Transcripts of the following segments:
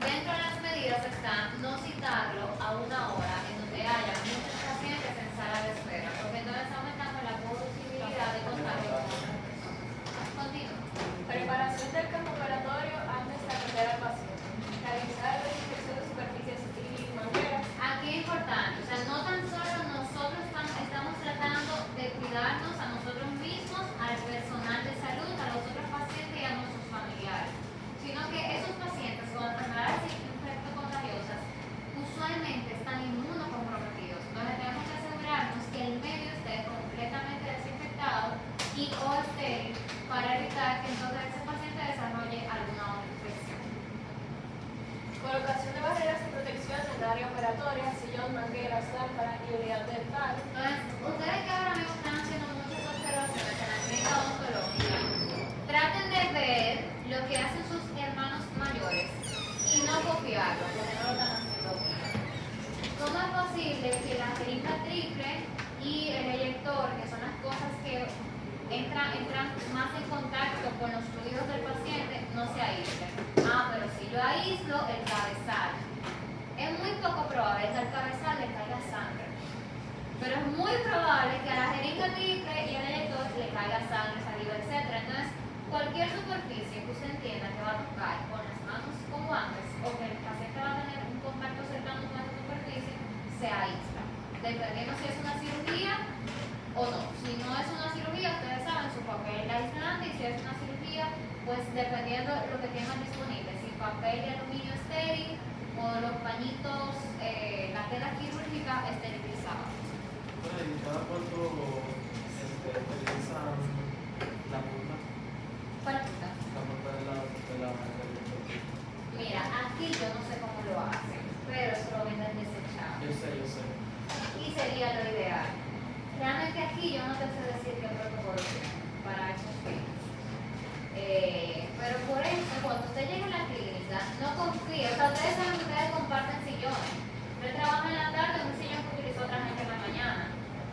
Dentro de las medidas está no citarlo a una hora en donde haya muchos pacientes en sala de espera, porque entonces aumentamos la posibilidad de contagio con otras personas. Continúo. Preparación del campo operatorio antes de atender al paciente. Realizar la desinfección de superficies y mangueras. Aquí es importante, o sea, no tan solo nosotros estamos tratando de cuidarnos a nosotros mismos, al personal de salud, a los otros pacientes y a nuestros familiares, sino que esos pacientes con enfermedades infectocontagiosas usualmente están inmunocomprometidos. Entonces tenemos que asegurarnos que el medio esté completamente desinfectado y o estéril para evitar que entonces ese paciente desarrolle alguna otra infección. Colocación de barreras de protección en el área operatoria, sillón, mangueras, lámpara y unidad dental. Entonces, ustedes que ahora mismo están haciendo muchas observaciones en la clínica odontológica, traten de ver lo que hacen sus hermanos mayores y no copiarlo, porque no lo están haciendo bien. ¿Cómo es posible que la jeringa triple y el eyector, que son las cosas que entran más en contacto con los fluidos del paciente, no se aíslen? Pero si yo aíslo el cabezal, es muy poco probable que al cabezal le caiga sangre, pero es muy probable que a la jeringa triple y al eyector le caiga sangre, saliva, etc. Entonces, cualquier superficie que usted entienda que va a tocar con las manos con guantes o que el paciente va a tener un contacto cercano con esa superficie, se aísla, dependiendo si es una cirugía o no. Si no es una cirugía, ustedes saben su papel aislante, y si es una cirugía, pues dependiendo lo que tengan disponible, si papel de aluminio estéril o los pañitos, la tela quirúrgica esterilizada. Bueno, ¿y cada cuánto esterilizan la punta? ¿Cuál punta? La punta de la Mira, aquí yo no sé cómo lo hacen, pero eso lo venden desechado. Yo sé. Y sería lo ideal. Realmente aquí yo no te sé decir qué protocolo tienen para esos fines. Pero por eso, cuando usted llegue a la clínica, no confíe. O sea, ustedes saben que ustedes comparten sillones. Usted trabaja en la tarde en un sillón que utilizó otra gente en la mañana.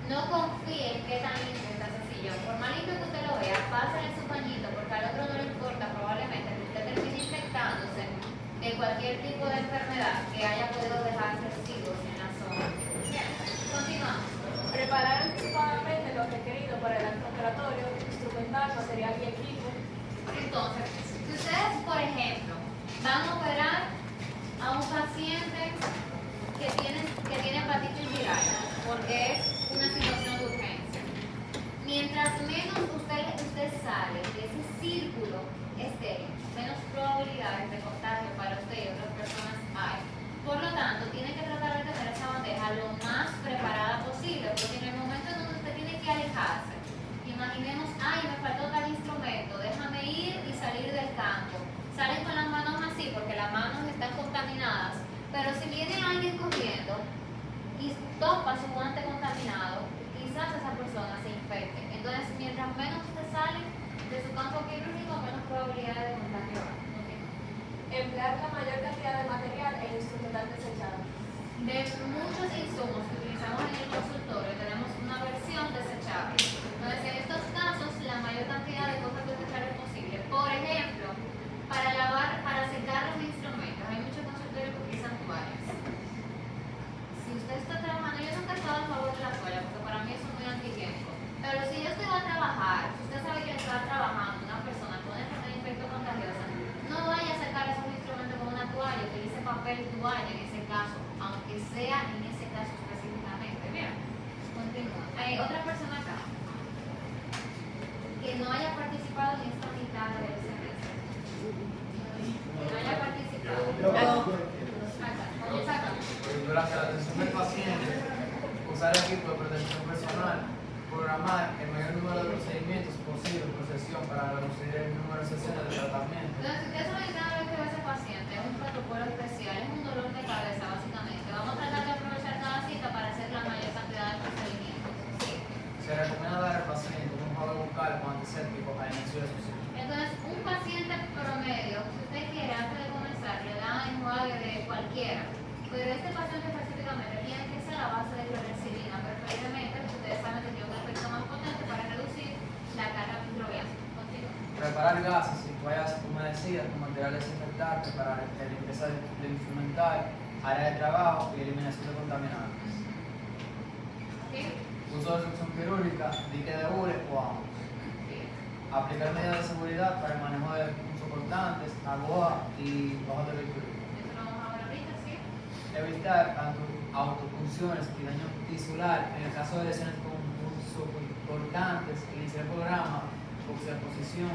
No confíe en qué tan limpio está ese sillón. Por más limpio que usted lo vea, pásale su pañito, porque al otro no le importa probablemente que usted termine infectándose de cualquier tipo de enfermedad que haya podido dejar residuos en la zona. Bien, continuamos. Preparar anticipadamente lo requerido para el acto operatorio, instrumental, material y equipo. Entonces, si ustedes, por ejemplo, van a operar a un paciente que tiene hepatitis viral, porque es una situación de urgencia, mientras menos usted sale de ese círculo estéril, menos probabilidades de contagio para usted y otras personas hay. Por lo tanto, tiene que tratar de tener esa bandeja lo más preparada posible, porque en el momento en donde usted tiene que alejarse, imaginemos, me faltó tal instrumento, déjame ir y salir del campo. Salen con las manos así porque las manos están contaminadas, pero si viene alguien corriendo y topa su guante contaminado, quizás esa persona se infecte. Entonces, mientras menos usted sale de su campo quirúrgico, menos probabilidad de contagio. Emplear la mayor cantidad de material e instrumental desechado. De muchos insumos que utilizamos en el consultorio, tenemos una versión desechable. Entonces, en estos casos, la mayor cantidad de cosas desechables posible. Por ejemplo, para secar los instrumentos, hay muchos consultorios que utilizan toallas. Si usted está trabajando, yo nunca he estado a favor de la toalla, porque para mí eso es muy antihigiénico. Pero si yo estoy a trabajar, si usted sabe que está trabajando una persona con enfermedad infectocontagiosa, no vaya a sacar esos instrumentos con una toalla, utilice papel toalla en ese caso, aunque sea en ese caso específicamente. Bien, continúa. Hay otra persona acá que no haya participado en esta mitad del semestre. Que no haya participado. Durante la atención del paciente, usar equipo de protección personal, programar el mayor número de procedimientos posible por sesión para reducir el número de sesiones de tratamiento. Entonces, usted sabe que cada vez que ve a ese paciente es un protocolo especial, es un dolor de cabeza básicamente. Vamos a tratar de aprovechar cada cita para hacer la mayor cantidad de procedimientos. ¿Sí? Se recomienda dar al paciente un enjuague bucal con antiséptico al inicio de su ciclo. Entonces, un paciente promedio, si usted quiere, antes de comenzar, le dan enjuague de cualquiera. Pero este paciente específicamente tiene que ser a base de clorexidina, preferiblemente, porque ustedes saben que tiene un efecto más potente para reducir la carga microbiana. Continúa. Preparar gases y toallas humedecidas con materiales desinfectante para la limpieza del instrumental, área de trabajo y eliminación de contaminantes. ¿Sí? Uso de succión quirúrgica, dique de hule o agua. Sí. Aplicar medidas de seguridad para el manejo de punzocortantes, aguja y hojas de vehículo. Eso lo vamos a ver ahorita, ¿sí? Evitar tanto autopunciones y daño tisular en el caso de lesiones con punzocortantes, iniciar el programa, posición,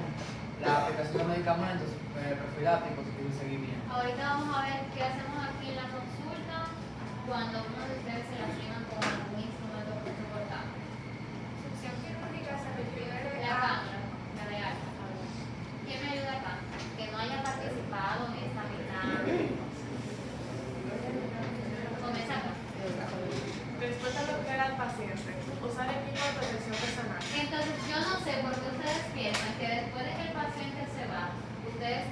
la aplicación de medicamentos profilácticos y un seguimiento. Ahorita vamos a ver qué hacemos aquí en la consulta cuando uno de ustedes se lastima con algún instrumento punzocortante. Succión quirúrgica se refiere La a cámara, la de alta. ¿Quién me ayuda acá? Que no haya participado en esta mitad. Comienza acá. después de bloquear al paciente, usar equipo de protección personal. Entonces, yo no sé por qué ustedes piensan que después de que el paciente se va, ustedes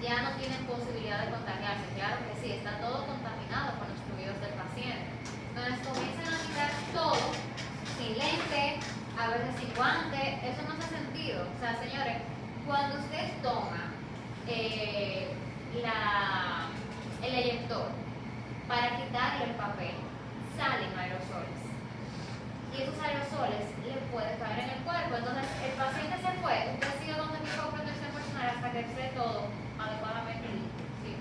ya no tienen posibilidad de contagiarse. Claro que sí, está todo contaminado con los fluidos del paciente. Entonces, comienzan a quitar todo, sin lente, a veces sin guante. Eso no hace sentido. O sea, señores, cuando usted toma el eyector para quitarle el papel, salen aerosoles. Y esos aerosoles le pueden caer en el cuerpo. Entonces, el paciente se fue, usted sigue con el equipo de protección personal hasta que esté todo adecuadamente limpio. Sí.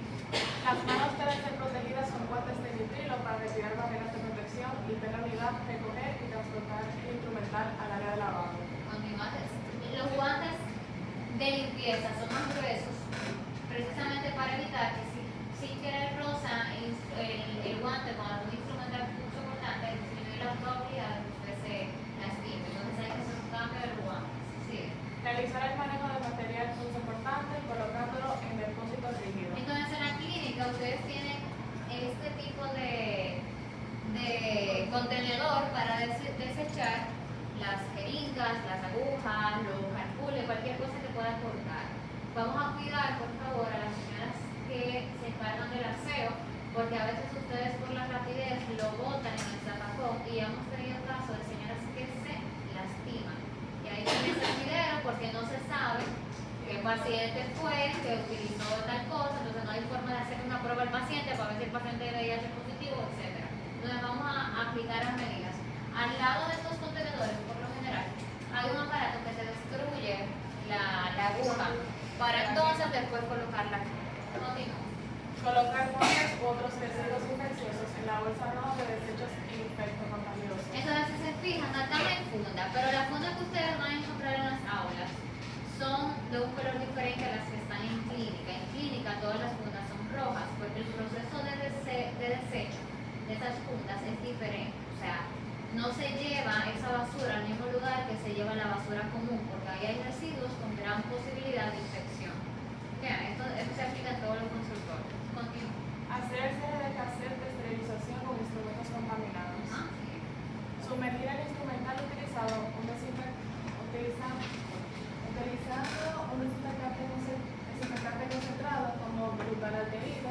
Las manos deben ser protegidas con guantes de nitrilo para retirar barreras de protección, limpiar la unidad, recoger y transportar el instrumental al área de lavado. Continuantes. Los guantes de limpieza son más gruesos, precisamente para evitar que si sin querer roza el guante con algún instrumental mucho cortante, disminuir la probabilidad de que usted se lastime. Entonces hay que hacer un cambio de los guantes. Sí. Realizar el manejo de material punzocortante colocándolo en depósito rígido. Entonces en la clínica ustedes tienen este tipo de contenedor para desechar las jeringas, las agujas, los calcules, cualquier cosa que pueda cortar. Vamos a cuidar, por favor, a las señoras que se encargan del aseo, porque a veces ustedes por la rapidez lo botan en el zapacón y hemos tenido casos de señoras que se lastiman. Y ahí tiene ese video porque no se sabe qué paciente fue, que utilizó tal cosa, entonces no hay forma de hacer una prueba al paciente para ver si el paciente es VIH positivo, etc. Entonces vamos a aplicar las medidas. Al lado de estos contenedores, por lo general, hay un aparato que se destruye la aguja para entonces después colocarla aquí. Continúo. Colocar guantes u otros residuos infecciosos en la bolsa roja de desechos infectocontagiosos. Entonces, si se fijan, acá hay funda, pero las fundas que ustedes van a encontrar en las aulas son de un color diferente a las que están en clínica. En clínica todas las fundas son rojas, porque el proceso de desecho de esas fundas es diferente. O sea, no se lleva esa basura al mismo lugar que se lleva la basura común, porque ahí hay residuos con gran posibilidad de infección. Vean, esto se aplica en todos los consultorios. Continúo. Hacer el cierre de cassette de esterilización con instrumentos contaminados. Ah, sí. Sumergir el instrumental utilizando un desinfectante concentrado como glutaraterito,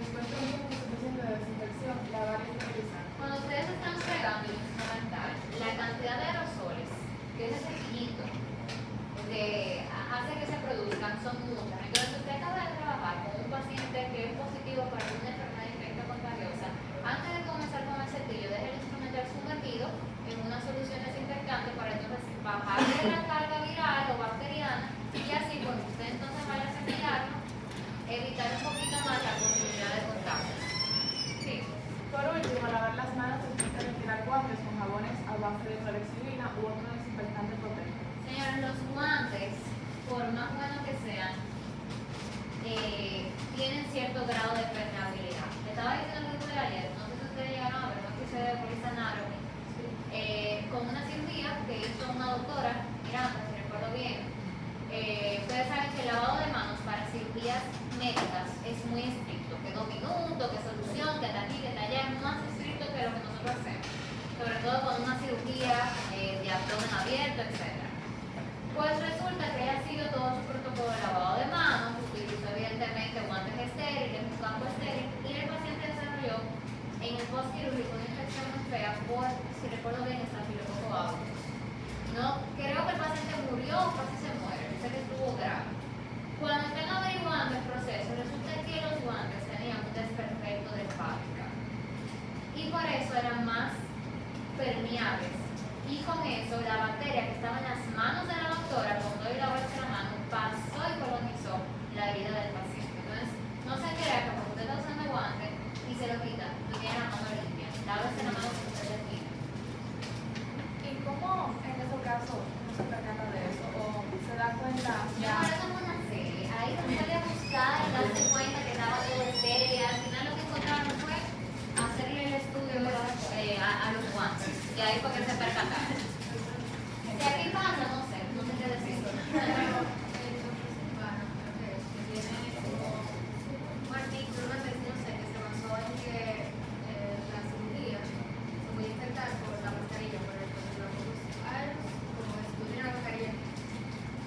después de un tiempo suficiente de desinfección, lavar y esterilizar. Cuando ustedes están fregando el instrumental, la cantidad de aerosoles, que es ese quito que hace que se produzcan, son muchas. Entonces, usted acaba de trabajar con un paciente que es positivo para una enfermedad infectocontagiosa. Antes de comenzar con el cepillo, deje el instrumental sumergido en una solución desinfectante para entonces bajarle la carga viral o bacteriana y así cuando usted entonces vaya a cepillarlo, evitar un poquito más la posibilidad de contagio. Sí. Por último, lavar las manos después de retirar guantes con jabones a base de clorexidina u otro desinfectante proteico. Señores, los guantes, por más buenos que sean, tienen cierto grado de permeabilidad. Le estaba diciendo el grupo de ayer, no sé si ustedes llegaron a ver un episodio de Police Anatomy, con una cirugía que hizo una doctora, Miranda, si recuerdo bien. Ustedes saben que el lavado de manos para cirugías médicas es muy estricto, que 2 minutos, que solución, que está aquí, que está allá, es más estricto que lo que nosotros hacemos, sobre todo con una cirugía de abdomen abierto, etc. Pues resulta que haya sido todo su protocolo de lavado de manos, utilizó evidentemente guantes estériles, un campo estéril, y el paciente desarrolló en el postquirúrgico una infección muy fea por, si recuerdo bien, estafilococo aureus. No, creo que el paciente murió o casi se muere, sé que estuvo grave. Cuando están averiguando observando el proceso, resulta que los guantes tenían un desperfecto de fábrica y por eso eran más permeables. Y con eso, la bacteria que estaba en las manos de la doctora, cuando dio lavarse la mano, pasó y colonizó la herida del paciente. Entonces, no se crea que cuando usted está usando guantes y se lo quita, tú tienes la mano limpia. Lávese la mano que usted le pide. ¿Y cómo en esos casos no se percata de eso? ¿O se da cuenta Yo ya? ahora como una serie, ahí se puede buscar y darse cuenta que estaba todo estéril y al final lo que encontraron fue hacerle el estudio a los guantes y ahí fue que se percataron. Si aquí pasa, no sé qué decir. Un artículo, una tesis, no sé, que se basó en que la cirugía se puede infectar por la mascarilla, por el coronavirus, como estudiar la mascarilla,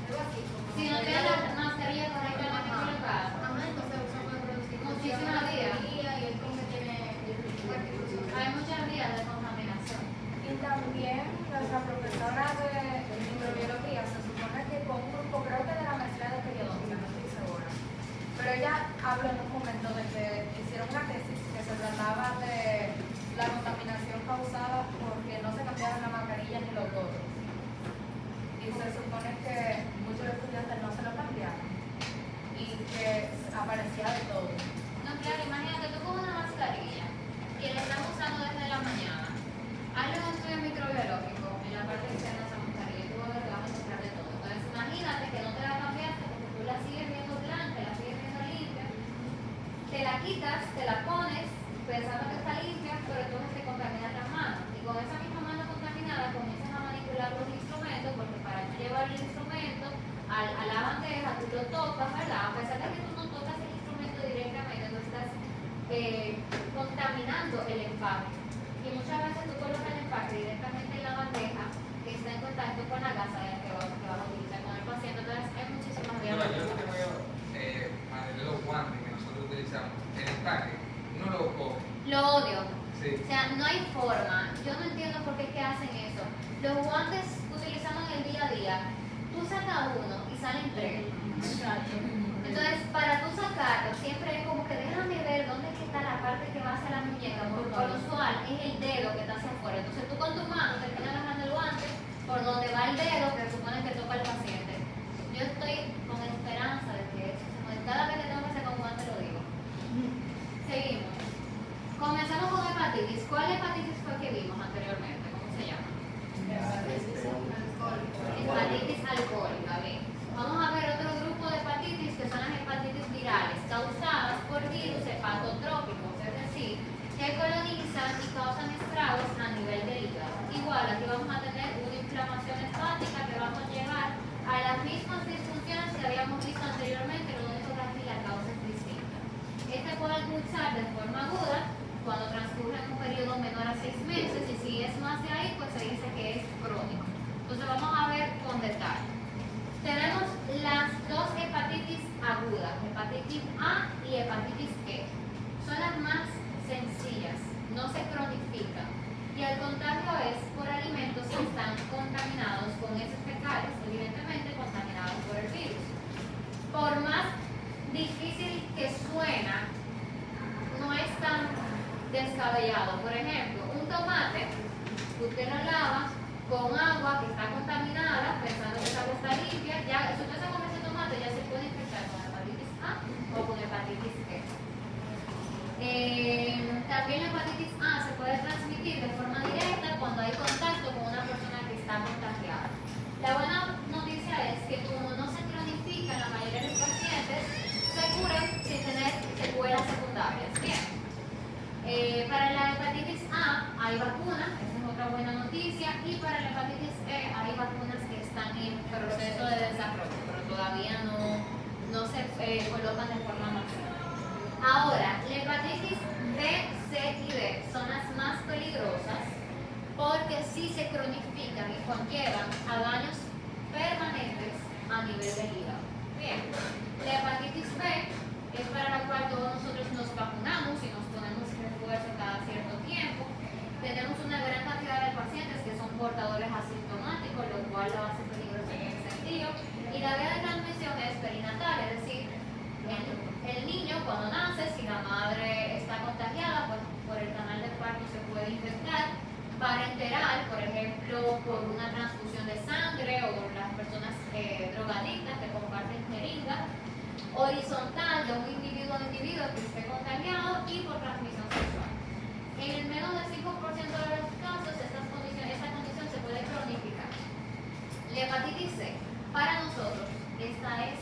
algo así. Como Si no tiene la mascarilla correctamente colocada, ajá, entonces eso puede producir muchísimas vías. y el que tiene fuerte inclusión. Hay muchas vías de contaminación. Y también nuestra profesora de microbiología se supone que con un grupo, creo que de la maestría de periodontia, no estoy segura, pero ella habló en un momento de que hicieron una tesis que se trataba de la contaminación causada porque no se cambiaban la mascarilla ni los gorros. Y se supone que muchos estudiantes no se lo cambiaron y que aparecía de todo. No, claro, imagínate tú con una mascarilla y la estás usando desde la mañana. Hazle un estudio microbiológico en la parte externa de esa mascarilla y tú vas a ver que vas a encontrar de todo. Entonces, imagínate que no te la cambiaste porque tú la sigues viendo blanca, la sigues viendo limpia, te la quitas, te la pones pensando que está limpia, pero entonces te contaminas las manos. Y con esa misma mano contaminada comienzas a manipular los instrumentos porque para tú llevar el instrumento a la bandeja tú lo tocas, ¿verdad? A pesar de que tú no tocas el instrumento directamente, tú estás contaminando el empaque. Y muchas veces tú colocas el empaque directamente en la bandeja que está en contacto con la gasa que vas a utilizar con el paciente. Entonces hay muchísimas vías. Bueno, yo lo que veo, para los guantes que nosotros utilizamos, el empaque, no lo coge. Lo odio. Sí. O sea, no hay forma. Yo no entiendo por qué es que hacen eso. Los guantes utilizamos en el día a día. Tú sacas uno y salen tres. Entonces, para tú sacarlo, siempre es como que déjame ver dónde es que está la parte que va hacia la muñeca, porque por lo usual es el dedo que está hacia afuera. Entonces, tú con tu mano te estás agarrando el guante por donde va el dedo que supone que toca el paciente. Yo estoy con esperanza de que eso se mueva. Cada vez que tengo que sacar un guante lo digo. Seguimos. Comenzamos con hepatitis. ¿Cuál hepatitis fue que vimos anteriormente? ¿Cómo se llama? Hepatitis alcohólica. Bien. Vamos a ver otro grupo de hepatitis que son las hepatitis virales causadas por virus hepatotrópicos, es decir, que colonizan y causan estragos a nivel del hígado. Igual, aquí vamos a tener una inflamación hepática que va a conllevar a las mismas disfunciones que habíamos visto anteriormente, lo único que aquí la causa es distinta. Este puede cursar de forma aguda cuando transcurre un periodo menor a 6 meses y si es más de ahí, pues se dice que es crónico. Entonces vamos a ver con detalle. Tenemos las dos hepatitis agudas, hepatitis A y hepatitis E. Son las más sencillas, no se cronifican. Y el contagio es por alimentos que están contaminados con heces fecales, evidentemente contaminados por el virus. Por más difícil que suena, no es tan descabellado. Por ejemplo, un tomate, usted lo lava con agua que está contaminada, pensando que esa agua está limpia, ya, si usted se come ese tomate, ya se puede infectar con hepatitis A o con hepatitis E. También la hepatitis A se puede transmitir de forma directa cuando hay contacto con una persona que está contagiada. La buena noticia es que como no se cronifica en la mayoría de los pacientes, se curan sin tener secuelas secundarias. Bien. Para la hepatitis A hay vacuna, esa es otra buena noticia, y para la hepatitis E hay vacunas que están en proceso de desarrollo, pero todavía no se colocan de forma masiva. Ahora, la hepatitis B, C y D son las más peligrosas porque sí se cronifican y conllevan a daños permanentes a nivel del hígado. Bien, la hepatitis B es para la cual todos nosotros nos vacunamos y nos ponemos refuerzo cada cierto tiempo. Tenemos una gran cantidad de pacientes que son portadores asintomáticos, lo cual lo hace peligroso en ese sentido. Y la vía de transmisión es perinatal, es decir, en puede infectar parenteral, por ejemplo, por una transfusión de sangre o las personas drogadictas que comparten jeringas, horizontal de un individuo a individuo que esté contagiado y por transmisión sexual. En el menos del 5% de los casos, esta condición se puede cronificar. La hepatitis C, para nosotros, esta es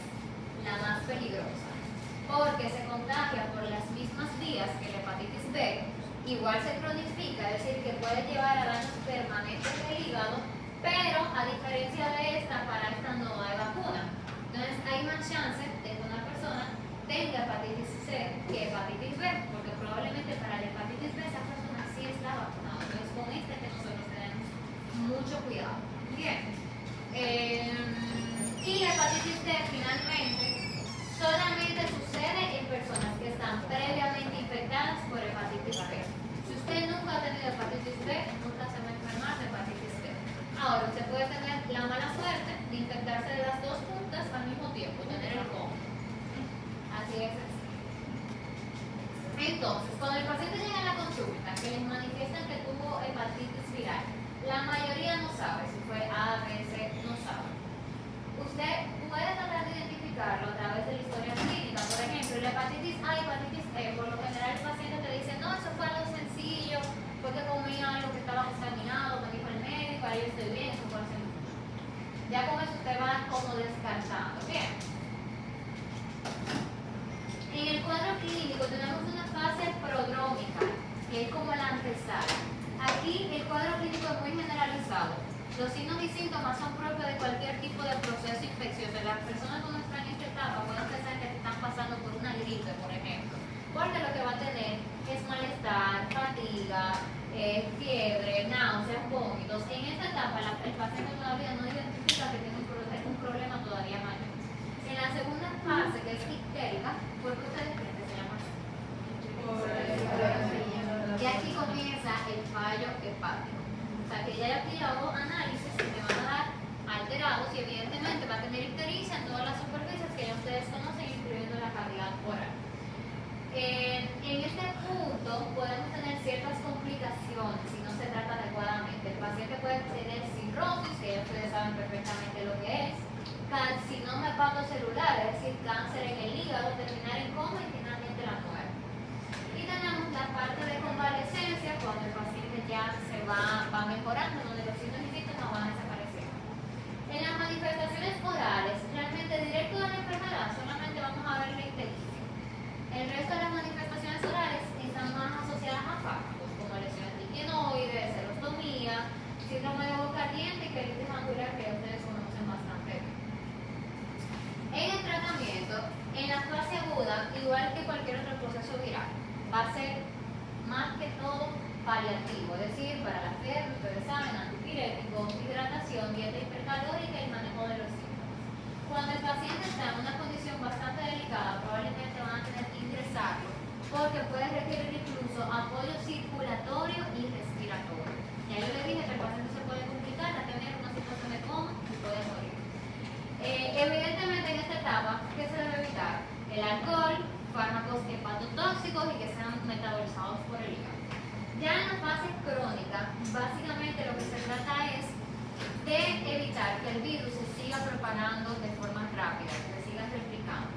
la más peligrosa, porque se contagia por las mismas vías que la hepatitis B, igual se cronifica, es decir, que puede llevar a daños permanentes del hígado, pero a diferencia de esta, para esta no hay vacuna. Entonces hay más chance de que una persona tenga hepatitis C que hepatitis B, porque probablemente para la hepatitis B esa persona sí está vacunada. Entonces con este que nosotros tenemos mucho cuidado. Bien. Y la hepatitis D finalmente solamente sucede en personas que están previamente infectadas por hepatitis B. Si usted nunca ha tenido hepatitis B, nunca se va a enfermar de hepatitis B. Ahora, usted puede tener la mala suerte de infectarse de las dos puntas al mismo tiempo, tener el combo. Así es así. Entonces, cuando el paciente llega a la consulta, que les manifiestan que tuvo hepatitis viral, la mayoría no sabe si fue A, B, C, no sabe. Usted puede tratar de identificarlo a través de la historia clínica. Por ejemplo, la hepatitis A y hepatitis E, por lo general el paciente te dice, no, eso fue algo sencillo, fue que comí algo que estaba contaminado, me dijo el médico, ahí yo estoy bien, eso fue sencillo. Ya con eso usted va como descartando. Bien. En el cuadro clínico tenemos una fase prodrómica, que es como la antesala. Aquí el cuadro clínico es muy generalizado. Los signos y síntomas son propios de cualquier tipo de proceso infeccioso. Las personas cuando están en esta etapa pueden pensar que están pasando por una gripe, por ejemplo, porque lo que va a tener es malestar, fatiga, fiebre, náuseas, vómitos. En esta etapa el paciente todavía no identifica que tiene un problema todavía mayor. En la segunda fase, que es ictérica, ¿por qué ustedes creen que se llama así? Y aquí comienza el fallo hepático. O sea, que ya aquí hago análisis y me van a dar alterados y evidentemente va a tener ictericia en todas las superficies que ya ustedes conocen, incluyendo la cavidad oral. En este punto podemos tener ciertas complicaciones si no se trata adecuadamente. El paciente puede tener cirrosis, que ya ustedes saben perfectamente lo que es, carcinoma hepatocelular, es decir, cáncer en el hígado, terminar en coma y finalmente la muerte. Y tenemos la parte de convalecencia, cuando el paciente ya se va mejorando, donde los signos y síntomas van desapareciendo. En las manifestaciones orales, realmente directo de la enfermedad, solamente vamos a ver la ictericia. El resto de las manifestaciones orales están más asociadas a fármacos, como lesiones tiquinoides, serostomía, síndrome de boca ardiente y colitis angular, que ustedes conocen bastante bien. En el tratamiento, en la fase aguda, igual que cualquier otro proceso viral, va a ser más que todo paliativo, es decir, para la fiebre, ustedes saben, antipirético, hidratación, dieta hipercalórica y manejo de los síntomas. Cuando el paciente está en una condición bastante delicada, probablemente van a tener que ingresarlo, porque puede requerir incluso apoyo circulatorio y respiratorio. Ya yo les dije que el paciente se puede complicar a tener una situación de coma y puede morir. Evidentemente en esta etapa, ¿qué se debe evitar? El alcohol, fármacos hepatotóxicos y que sean metabolizados por el hígado. Ya en la fase crónica, básicamente lo que se trata es de evitar que el virus se siga propagando de forma rápida, que se siga replicando.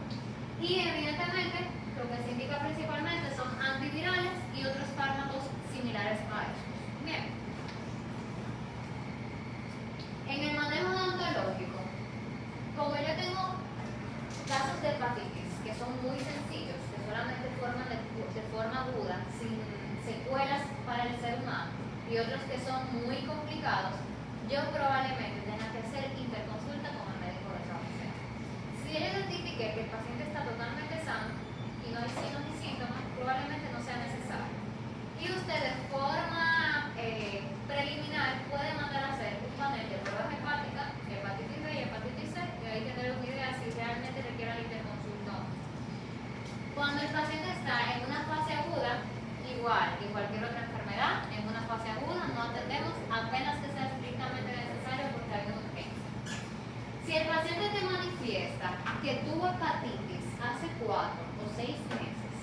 Y evidentemente lo que se indica principalmente son antivirales y otros fármacos similares a estos. Bien. En el manejo odontológico, como yo tengo casos de hepatitis que son muy sencillos, que solamente forman de forma aguda, sin secuelas para el ser humano, y otros que son muy complicados, yo probablemente tenga que hacer interconsulta con el médico de cabecera. Si yo identifique que el paciente está totalmente sano y no hay signos ni síntomas, probablemente no sea necesario. Y usted de forma preliminar puede mandar a hacer un panel de pruebas hepáticas, hepatitis B y hepatitis C, y ahí tener una idea si realmente requiere la interconsulta o no. Cuando el paciente está en una fase aguda, igual que cualquier otra enfermedad, en una fase aguda no atendemos apenas que sea estrictamente necesario porque hay una urgencia. Si el paciente te manifiesta que tuvo hepatitis hace 4 o 6 meses,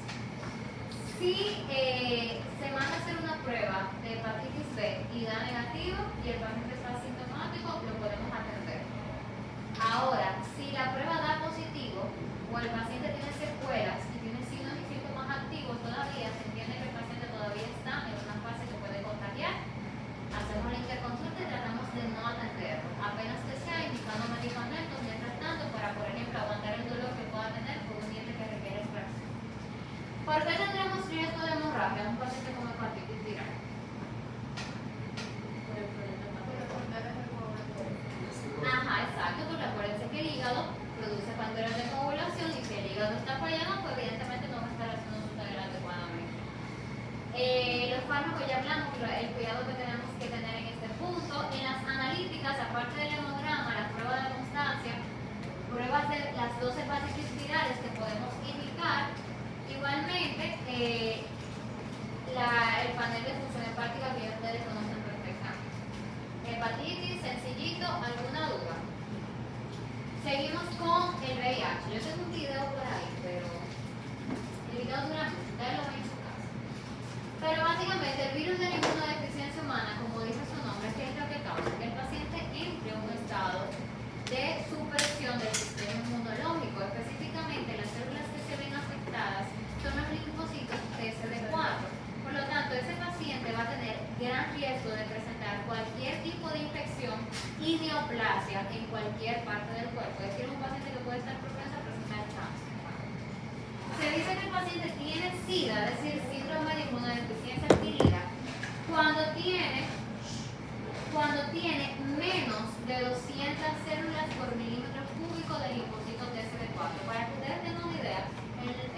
Si se manda a hacer una prueba de hepatitis B y da negativo y el paciente está asintomático, lo podemos atender. Ahora, si la prueba da positivo o el paciente tiene secuelas y tiene signos y síntomas activos todavía, se entiende que el paciente todavía está en una fase que puede contagiar, hacemos la interconsulta y tratamos de no atenderlo, apenas que sea indicando medicamentos mientras tanto para, por ejemplo, aguantar el dolor que pueda tener por un diente que requiere extracción. ¿Por qué tendremos riesgo de hemorragia en un paciente con hepatitis viral? Ajá, exacto, porque acuérdense que el hígado produce factores de coagulación y si el hígado está fallando, pues evidentemente no va a estar haciendo su tarea adecuadamente. Los fármacos ya hablamos, el cuidado que tenemos que tener en este punto. En las analíticas, aparte del hemograma, las pruebas de constancia, pruebas de las 12 hepatitis virales que podemos indicar. Igualmente, el panel de función hepática que ya ustedes conocen perfectamente. Hepatitis, sencillito, ¿alguna duda? Seguimos con el VIH. Yo tengo un video por ahí, pero el video dura mucho, ustedes lo ven en su casa. Pero básicamente el virus de la inmunodeficiencia humana, como dice su nombre, ¿qué es lo que causa? Que el paciente entre en un estado de supresión del sistema inmunológico. Específicamente, las células que se ven afectadas son los linfocitos TCD4. Por lo tanto, ese paciente va a tener gran riesgo de presentar cualquier tipo de infección y neoplasia en cualquier parte del cuerpo. Es decir, un paciente que puede estar propenso a presentar cáncer. Se dice que el paciente tiene SIDA, es decir, síndrome de inmunodeficiencia adquirida, cuando tiene menos de 200 células por milímetro cúbico de linfocitos TCD4. Para que ustedes tengan una idea,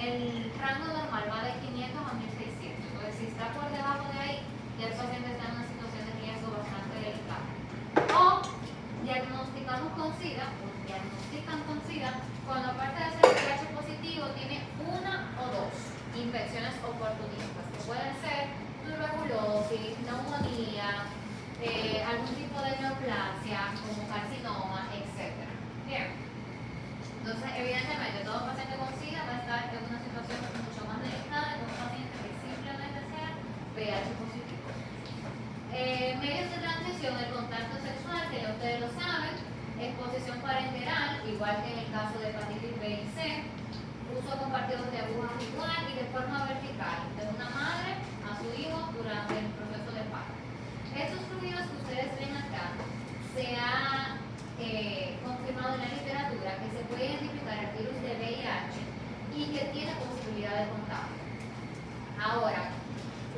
el rango normal va de 500 a 1600. Entonces, si está por debajo de ahí, ya el paciente está en una situación de riesgo bastante delicada. O diagnostican con SIDA, cuando aparte de ser VIH positivo, tiene una o dos infecciones oportunistas, que pueden ser tuberculosis, neumonía, algún tipo de neoplasia, como carcinoma, etc. Bien. Entonces, evidentemente, todo paciente con SIDA va a estar en una situación mucho más delicada que un paciente que simplemente sea VIH positivo. Medios de transmisión, el contacto sexual, que ya ustedes lo saben, exposición parenteral, igual que en el caso de hepatitis B y C, uso compartido de agujas igual y de forma vertical, de una madre a su hijo durante el proceso de parto. Estos fluidos que ustedes ven acá, se ha confirmado en la literatura que se puede identificar el virus de VIH y que tiene posibilidad de contagio. Ahora,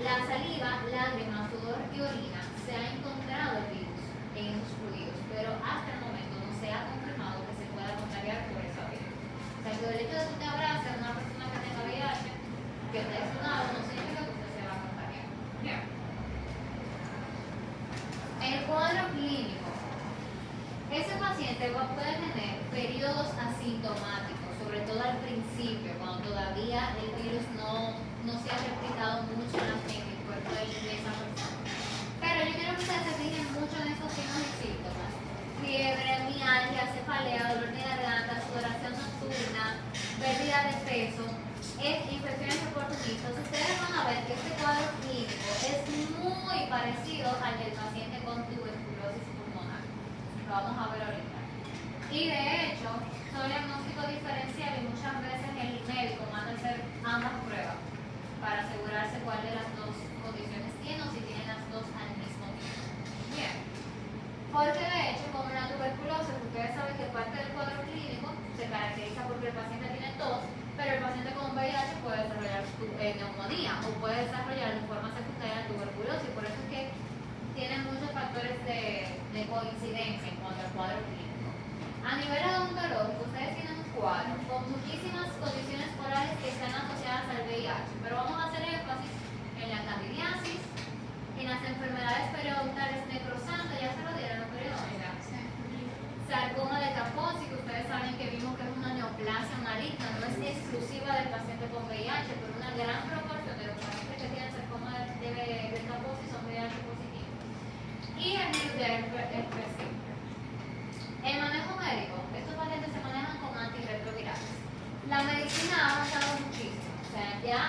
la saliva, lágrimas, sudor y orina, se ha encontrado el virus en esos fluidos, pero hasta el momento no se ha confirmado que se pueda contagiar por esa vía. O sea, que el hecho de que usted abrace a una persona que tenga VIH, que esté exudado, no significa que usted se va a contagiar. Bien. El cuadro clínico. Ese paciente puede tener periodos asintomáticos, sobre todo al principio, cuando todavía el virus no se ha replicado mucho en el cuerpo de esa persona. Pero yo quiero que ustedes se fijen mucho en estos signos y síntomas. Fiebre, mialgia, cefalea, dolor de garganta, sudoración nocturna, pérdida de peso, infecciones oportunistas. Ustedes van a ver que este cuadro clínico es muy parecido al del paciente con tuberculosis pulmonar. Lo vamos a ver ahorita. Y de hecho, son diagnóstico diferencial y muchas veces el médico manda a hacer ambas pruebas para asegurarse cuál de las dos condiciones tiene o si tiene las dos al mismo tiempo. Bien. Porque de hecho, como la tuberculosis, ustedes saben que parte del cuadro clínico se caracteriza porque el paciente tiene tos, pero el paciente con VIH puede desarrollar neumonía o puede desarrollar de forma secundaria tuberculosis. Por eso es que tienen muchos factores de coincidencia en cuanto al cuadro clínico. A nivel odontológico, ustedes tienen un cuadro con muchísimas condiciones orales que están asociadas al VIH, pero vamos a hacer énfasis en la candidiasis, en las enfermedades periodontales necrosantes, ya se lo dieron los periodontas. Sarcoma de Kaposi, que ustedes saben que vimos que es una neoplasia maligna, no es exclusiva del paciente con VIH, pero una gran proporción de los pacientes que tienen sarcoma de Kaposi son VIH positivos. Y el virus de herpes simple. El manejo médico, estos pacientes se manejan con antirretrovirales. La medicina ha avanzado muchísimo, o sea, ya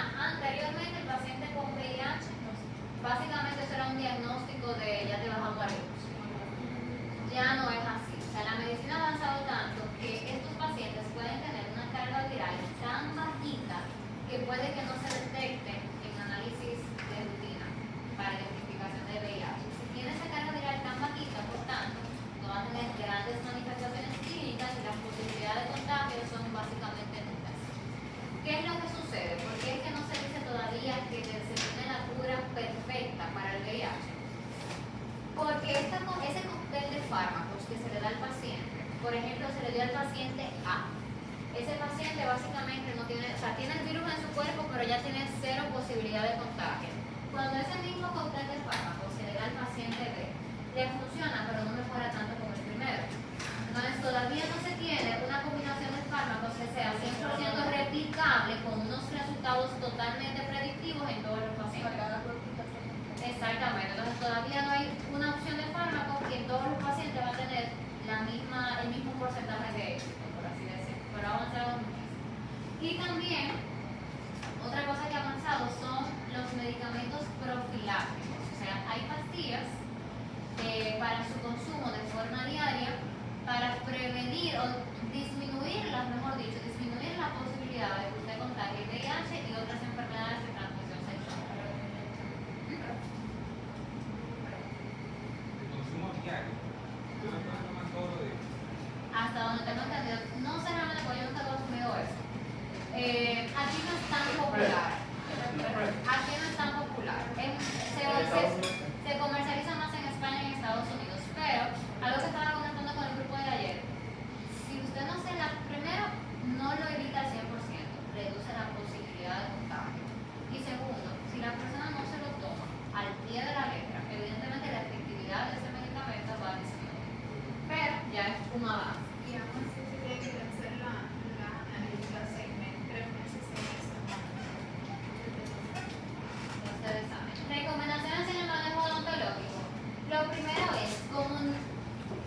puede que no se detecten en análisis de rutina para identificación de VIH. Si tiene esa carga viral tan bajita, por tanto, no va a tener grandes manifestaciones clínicas y las posibilidades de contagio son básicamente nulas. ¿Qué es lo que sucede? ¿Por qué es que no se dice todavía que se tiene la cura perfecta para el VIH? Porque ese cóctel de fármacos que se le da al paciente, por ejemplo, se le dio al paciente A. Ese paciente básicamente no tiene, o sea, tiene el virus en su cuerpo, pero ya tiene cero posibilidad de contagio. Cuando ese mismo cóctel de fármacos se le da al paciente B, le funciona, pero no mejora tanto como el primero. Entonces, todavía no se tiene una combinación de fármacos que sea 100% replicable con unos resultados totalmente predictivos en todos los pacientes. Exactamente, entonces todavía no hay una opción de fármaco que en todos los pacientes va a tener el mismo porcentaje de éxito, por así decirlo, pero ha avanzado muchísimo. Y también, otra cosa que ha avanzado son los medicamentos profilácticos, o sea, hay pastillas para su consumo de forma diaria para prevenir o disminuir la posibilidad de que usted contagie VIH y otras enfermedades de transmisión sexual. El consumo diario. Tú lo puedes tomar todos los días. Hasta donde tengo entendido, no sé realmente porque yo nunca he consumido eso. Aquí no es tan popular. Aquí no es tan popular. Se comercializa más en España y en Estados Unidos. Pero, algo que estaba comentando con el grupo de ayer, si usted no se la, primero, no lo evita al 100%, reduce la posibilidad de contagio. Y segundo, si la persona no se lo toma al pie de la letra, evidentemente la efectividad de ese medicamento va a disminuir. Pero ya es un avance. Y aún así se tiene que hacer la analítica 6 meses, 3 meses, 6 meses. Ustedes saben. Recomendaciones en el manejo odontológico. Lo primero es,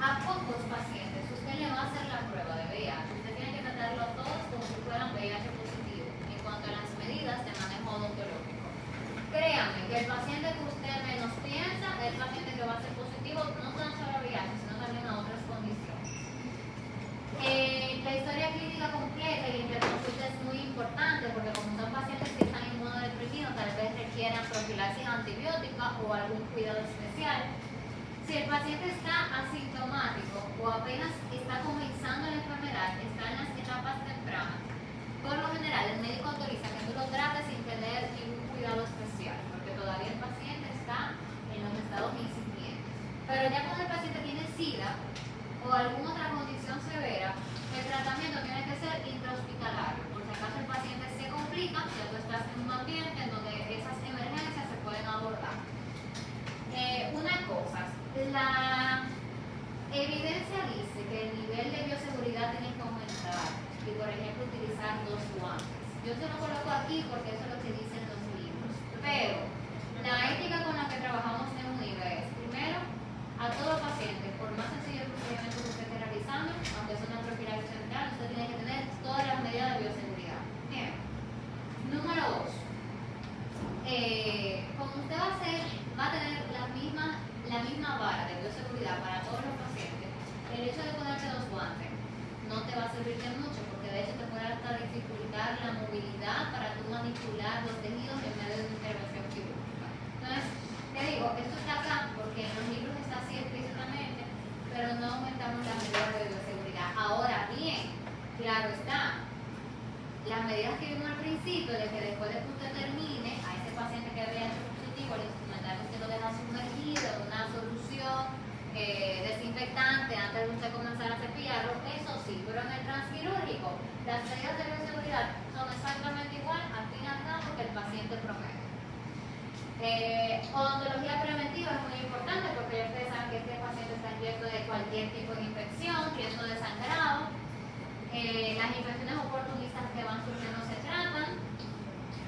a pocos pacientes, usted le va a hacer la prueba de VIH. Usted tiene que tratarlo a todos como si fueran VIH positivo en cuanto a las medidas de manejo odontológico. Créanme que el paciente que usted menos piensa es el paciente que va a ser positivo no tan solo a VIH, sino también a otras condiciones. La historia clínica completa y la interconsulta es muy importante porque como son pacientes que están inmunodeprimidos, tal vez requieran profilaxis antibiótica o algún cuidado especial. Si el paciente está asintomático o apenas está comenzando la enfermedad, está en las etapas tempranas, por lo general el médico autoriza que tú lo trates sin tener ningún cuidado especial, porque todavía el paciente está en los estados incipientes. Pero ya cuando el paciente tiene SIDA o alguna otra condición severa, el tratamiento tiene que ser intrahospitalario. Por si acaso el paciente se complica, ya tú estás en un ambiente en donde esas emergencias se pueden abordar. Una cosa, la evidencia dice que el nivel de bioseguridad tiene que aumentar y, por ejemplo, utilizar 2 guantes. Yo se lo coloco aquí porque eso es lo que dicen los libros. Pero la ética con la que trabajamos en UNIVE es, primero, a todo paciente, por más sencillo el procedimiento que usted esté realizando, aunque es una profilaxis central, usted tiene que tener todas las medidas de bioseguridad. Bien. Número 2. Como usted va a tener la misma vara de bioseguridad para todos los pacientes, el hecho de ponerte 2 guantes no te va a servir de mucho porque de hecho te puede hasta dificultar la movilidad para tú manipular los tejidos en medio de una intervención quirúrgica. Entonces, te digo, esto está acá porque en los libros está así explícitamente, pero no aumentamos las medidas de bioseguridad. Ahora bien, claro está, las medidas que vimos al principio de que después de que usted termine a ese paciente que había hecho positivo, le instrumentamos que lo deja sumergido en una solución desinfectante antes de usted comenzar a cepillarlo, eso sí, pero en el transquirúrgico las medidas de bioseguridad son exactamente igual al fin y al cabo que el paciente promedio. Odontología preventiva es muy importante porque ya ustedes saben que este paciente está riesgo de cualquier tipo de infección, riesgo de sangrado. Las infecciones oportunistas que van surgiendo se tratan.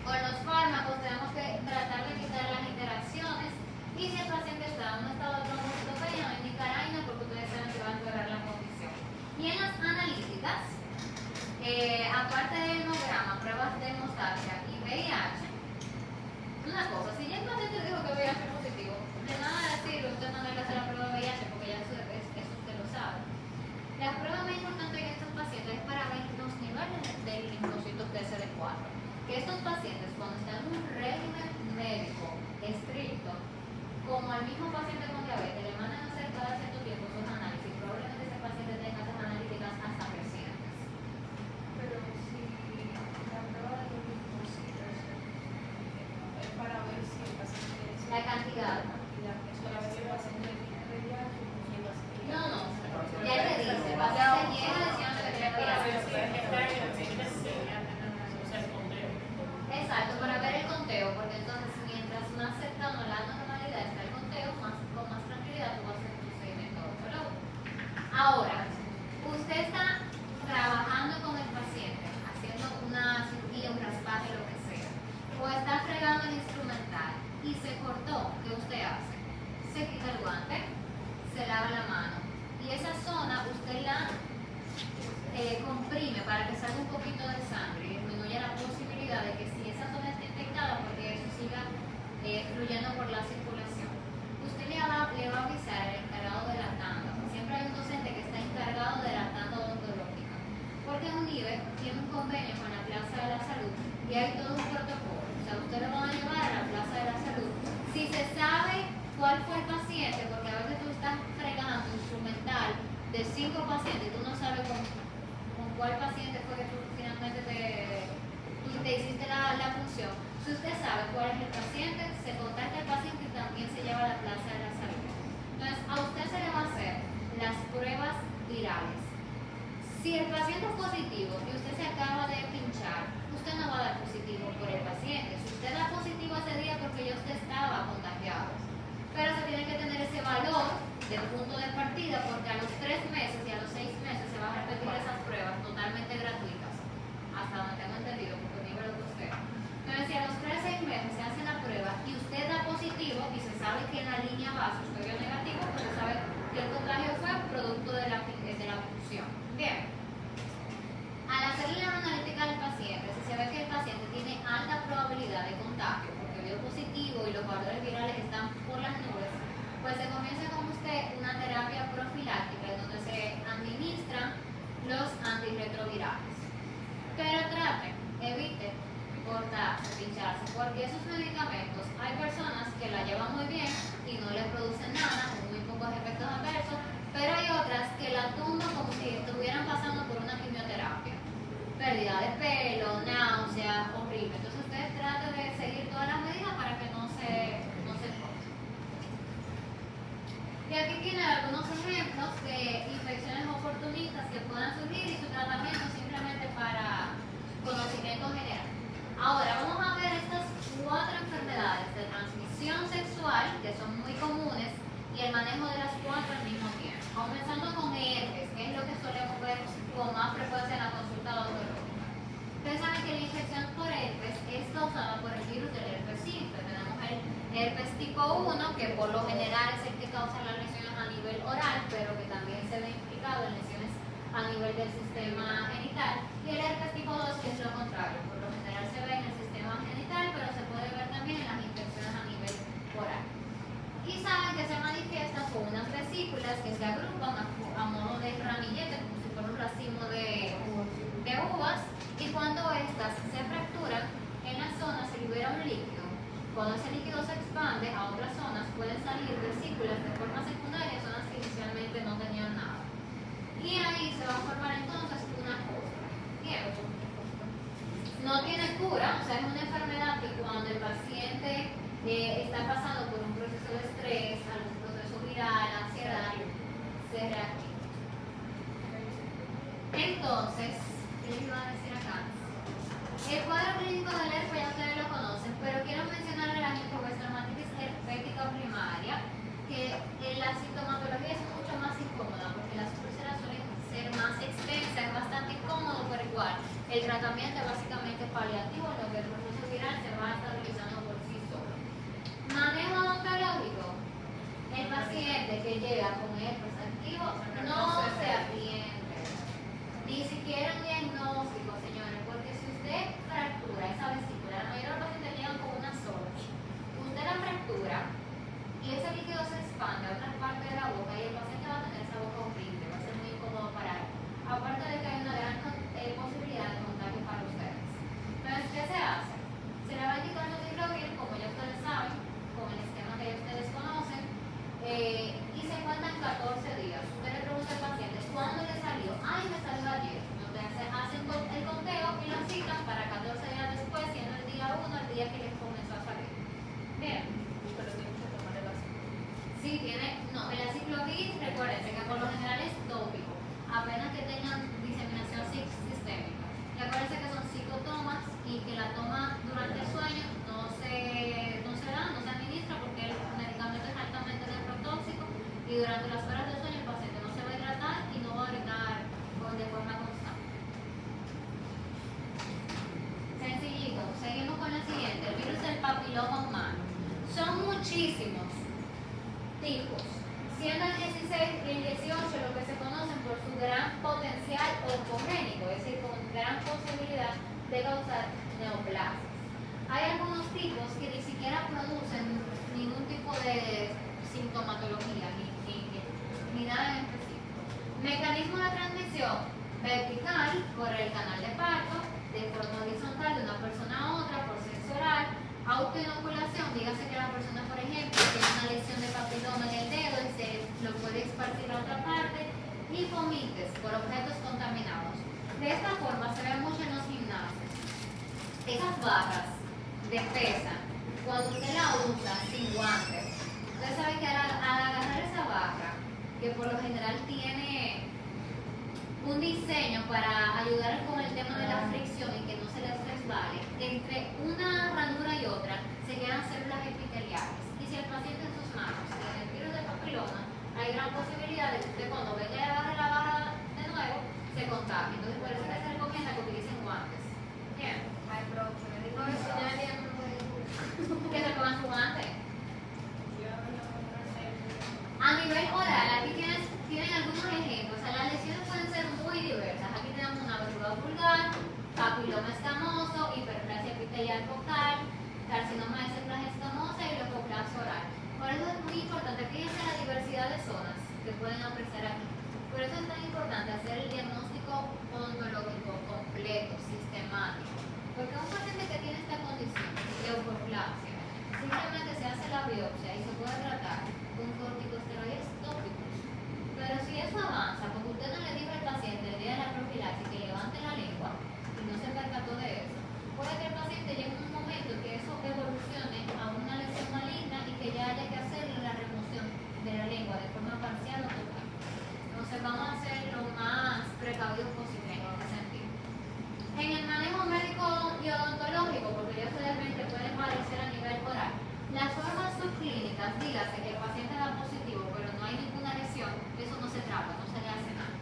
Con los fármacos tenemos que tratar de quitar las interacciones y si el paciente está en un estado de trombocitopenia no indicar AINA porque ustedes saben que va a empeorar la condición. Y en las analíticas, aparte de hemograma, pruebas de hemostasia y VIH, una cosa, si ya el paciente dijo que VIH es positivo, de nada sirve usted mandarle a hacer la prueba de VIH porque ya eso usted lo sabe. La prueba más importante en estos pacientes es para ver los niveles del linfocitos TCD4. Que estos pacientes cuando está en un régimen médico estricto, como al mismo paciente con diabetes, le mandan a hacer cada cierto tiempo sus análisis, probablemente ese paciente tenga esas analíticas hasta crecientes. Pero si la prueba de los linfocitos es para ver si el paciente es La cantidad. es para ver si el paciente tiene VIH o si el paciente No, no, ya te dice, el paciente llega diciendo que tiene VIH. Exacto, para ver el conteo, porque entonces mientras más cercano a la normalidad está el conteo, con más tranquilidad tú vas a hacer tu seguimiento odontológico. Ahora, usted está trabajando con el paciente, haciendo una cirugía, un raspaje, lo que sea, o está fregando el instrumental y se cortó, ¿qué usted hace? Se quita el guante, se lava la mano y esa zona usted la comprime para que salga un poquito de sangre y disminuya la posibilidad de que si esa zona está infectada, porque eso siga fluyendo por la circulación. Usted le va a avisar al encargado de la tanda. Siempre hay un docente que está encargado de la tanda odontológica, porque UNIBE tiene un convenio con la Plaza de la Salud y hay todo un protocolo. O sea, usted lo van a llevar a la Plaza de la Salud. Si se sabe cuál fue el paciente, porque a veces tú estás fregando instrumental de 5 pacientes y tú no sabes con cuál paciente fue que tú finalmente te hiciste la función. Si usted sabe cuál es el paciente, se contacta al paciente y también se lleva a la Plaza de la Salud. Entonces, a usted se le va a hacer las pruebas virales. Si el paciente es positivo y usted se acaba de pinchar, usted no va a dar positivo por el paciente. Si usted da positivo ese día porque ya usted estaba contagiado. Pero se tiene que tener ese valor del punto de partida porque a los 3 meses y a los 6 meses se van a repetir esas pruebas totalmente gratuitas, hasta donde tengo entendido, porque mi lo costeo. Entonces, si a los 3 6 meses se hace la prueba y usted da positivo y se sabe que en la línea base usted dio negativo, pues se sabe que el contagio fue producto de la punción. Bien. Al hacerle la analítica al paciente, si se ve que el paciente tiene alta probabilidad de contagio, porque dio positivo y los valores virales están por las nubes, pues se comienza con usted una terapia profiláctica en donde se administran los antirretrovirales. Pero trate, evite cortarse, pincharse, porque esos medicamentos hay personas que la llevan muy bien y no les producen nada, con muy pocos efectos adversos, pero hay otras que la tumban como si estuvieran pasando por una quimioterapia. Pérdida de pelo, náusea, horrible. Entonces ustedes traten de seguir todas las medidas para que no se corte. Y aquí tienen algunos ejemplos de infecciones oportunistas que puedan surgir y su tratamiento simplemente para conocimiento general. Ahora vamos a ver estas 4 enfermedades de transmisión sexual que son muy comunes y el manejo de las 4 al mismo tiempo. Comenzando con herpes, que es lo que solemos ver con más frecuencia en la consulta odontológica. Ustedes saben que la infección por herpes es causada por el virus del herpes simple. Tenemos el herpes tipo 1, que por lo general es el que causa las lesiones a nivel oral, pero que también se ve implicado en lesiones a nivel del sistema genital. Y el herpes tipo 2, que es lo contrario. Por lo general se ve en el sistema genital, pero se puede ver también en las infecciones a nivel oral. Y saben que se manifiestan con unas vesículas que se agrupan a modo de ramillete, como si fuera un racimo de uvas, y cuando estas se fracturan, en la zona se libera un líquido. Cuando ese líquido se expande a otras zonas, pueden salir vesículas de forma secundaria, zonas que inicialmente no tenían nada. Y ahí se va a formar entonces una costra. Bien. No tiene cura, o sea, es una enfermedad que cuando el paciente está pasando por un proceso de estrés, algún proceso viral, ansiedad, se reactiva. Entonces, ¿qué les iba a decir acá? El cuadro clínico del herpes ya ustedes lo conocen, pero quiero mencionarle la gingivodermatitis herpética primaria, que la sintomatología es mucho más incómoda porque las úlceras suelen ser más extensas, es bastante incómodo, pero igual el tratamiento es básicamente paliativo, en lo que el proceso viral se va estabilizando por sí solo. Manejo odontológico. El paciente que llega con herpes activo no se atiende, ni siquiera un diagnóstico, señores, porque si usted fractura esa vesícula, la mayoría de los pacientes llegan con una sola. Usted la fractura y ese líquido se expande a otra parte de la boca y el paciente va a tener esa boca horrible, va a ser muy incómodo para él. Aparte de que hay una gran posibilidad de contagio para usted. día que les comenzó a salir. Bien. Pero tienes que tomar el ácido. Sí, no, el aciclovir, recuérdense que por lo general es tópico, apenas que tengan diseminación sistémica. Recuérdense que son psicotomas y que la toma durante el sueño no se administra porque el medicamento es altamente nephrotóxico y durante las horas del sueño el paciente no se va a hidratar y no va a orinar de forma constante. Sencillito, seguimos con la siguiente, el virus del papiloma humano. Son muchísimos tipos, siendo el 16 y el 18 lo que se conocen por su gran potencial oncogénico, es decir, con gran posibilidad de causar neoplasias. Hay algunos tipos que ni siquiera producen ningún tipo de sintomatología, ni nada en específico. Mecanismo de transmisión vertical por el canal de parto, de forma horizontal de una persona a otra, por sexo oral. Autoinoculación, dígase que la persona, por ejemplo, tiene una lesión de papiloma en el dedo y se lo puede esparcir a otra parte. Y fomites por objetos contaminados. De esta forma se ve mucho en los gimnasios. Esas barras de pesa, cuando usted la usa sin guantes, usted sabe que al agarrar esa barra, que por lo general tiene un diseño para ayudar con el tema de la fricción y que no se les resbale, entre una ranura y otra se quedan células epiteliales. Y si el paciente en sus manos tiene el virus de papiloma, hay gran posibilidad de que usted cuando venga y agarre la barra de nuevo, se contagie. Entonces por eso que se recomienda que utilicen guantes. Bien. Ay, profe, me dijo eso, ya no puede. Que se pongan su guante. A nivel oral, aquí tienen algunos ejemplos. O sea, las lesiones pueden ser muy diversas. Aquí tenemos una verruga vulgar, papiloma escamoso, hiperplasia epitelial focal, carcinoma de células escamosas y leucoplasia oral. Por eso es muy importante, fíjense la diversidad de zonas que pueden apreciar aquí. Por eso es tan importante hacer el diagnóstico odontológico completo, sistemático. Porque un paciente que tiene esta condición, leucoplasia, simplemente se hace la biopsia y se puede tratar con corticosteroides tópicos. Pero si eso avanza, porque usted no le dijo al paciente el día de la profilaxis que levante la lengua y no se percató de eso, puede que el paciente llegue a un momento que eso evolucione a una lesión maligna y que ya haya que hacerle la remoción de la lengua de forma parcial o total. Entonces vamos a ser lo más precavidos posible en ese sentido. En el manejo médico y odontológico, porque ya solamente puede padecer a nivel oral, las formas subclínicas, dígase que el paciente da positivo, pero no hay ninguna lesión, eso no se trata, no se le hace nada.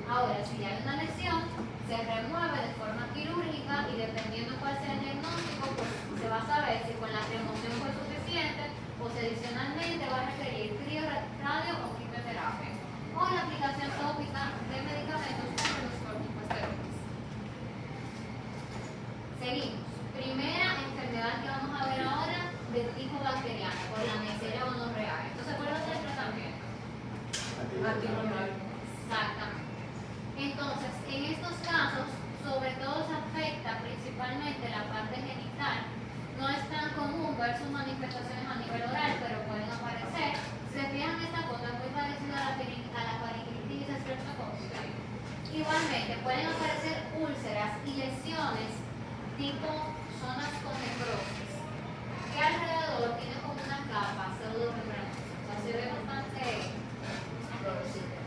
Ahora, si hay una lesión, se remueve de forma quirúrgica y dependiendo cuál sea el diagnóstico, pues se va a saber si con la remoción fue suficiente o si adicionalmente va a requerir crioradio o quimioterapia o la aplicación tópica de medicamentos como los corticosteroides. Seguimos. Primera enfermedad que vamos a ver ahora, de tipo bacteriano, por la Neisseria gonorrhoeae. Entonces, ¿cuál va a ser el tratamiento? Antiviral. Exactamente. Entonces, en estos casos, sobre todo se afecta principalmente la parte genital. No es tan común ver sus manifestaciones a nivel oral, pero pueden aparecer. Si se fijan, esta cosa es muy parecida a la faringitis estreptocócica. Igualmente, pueden aparecer úlceras y lesiones tipo zonas con necrosis, que alrededor tiene como una capa pseudo-membranosa. O sea, se ve bastante dolorosito.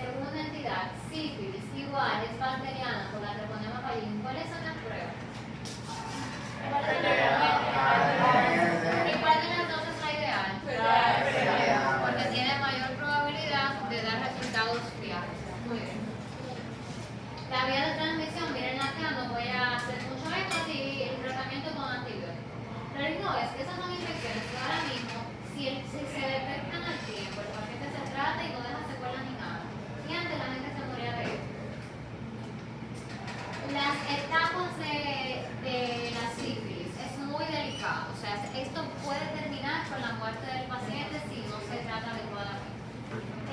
Segunda entidad, sífilis, igual es bacteriana por la Treponema pallidum. ¿Cuáles son las pruebas? ¿Y cuál de las dos es la ideal? Porque tiene mayor probabilidad de dar resultados fiables. Muy bien. La vía de transmisión, miren acá, no voy a hacer mucho énfasis, el tratamiento con antibióticos. Pero no, es que esas son infecciones que ahora mismo, si se detectan al tiempo, el paciente se trata y no deja secuelas ni nada. Y antes la gente se moría de eso. Las etapas de la sífilis es muy delicado, o sea, esto puede terminar con la muerte del paciente si no se trata adecuadamente.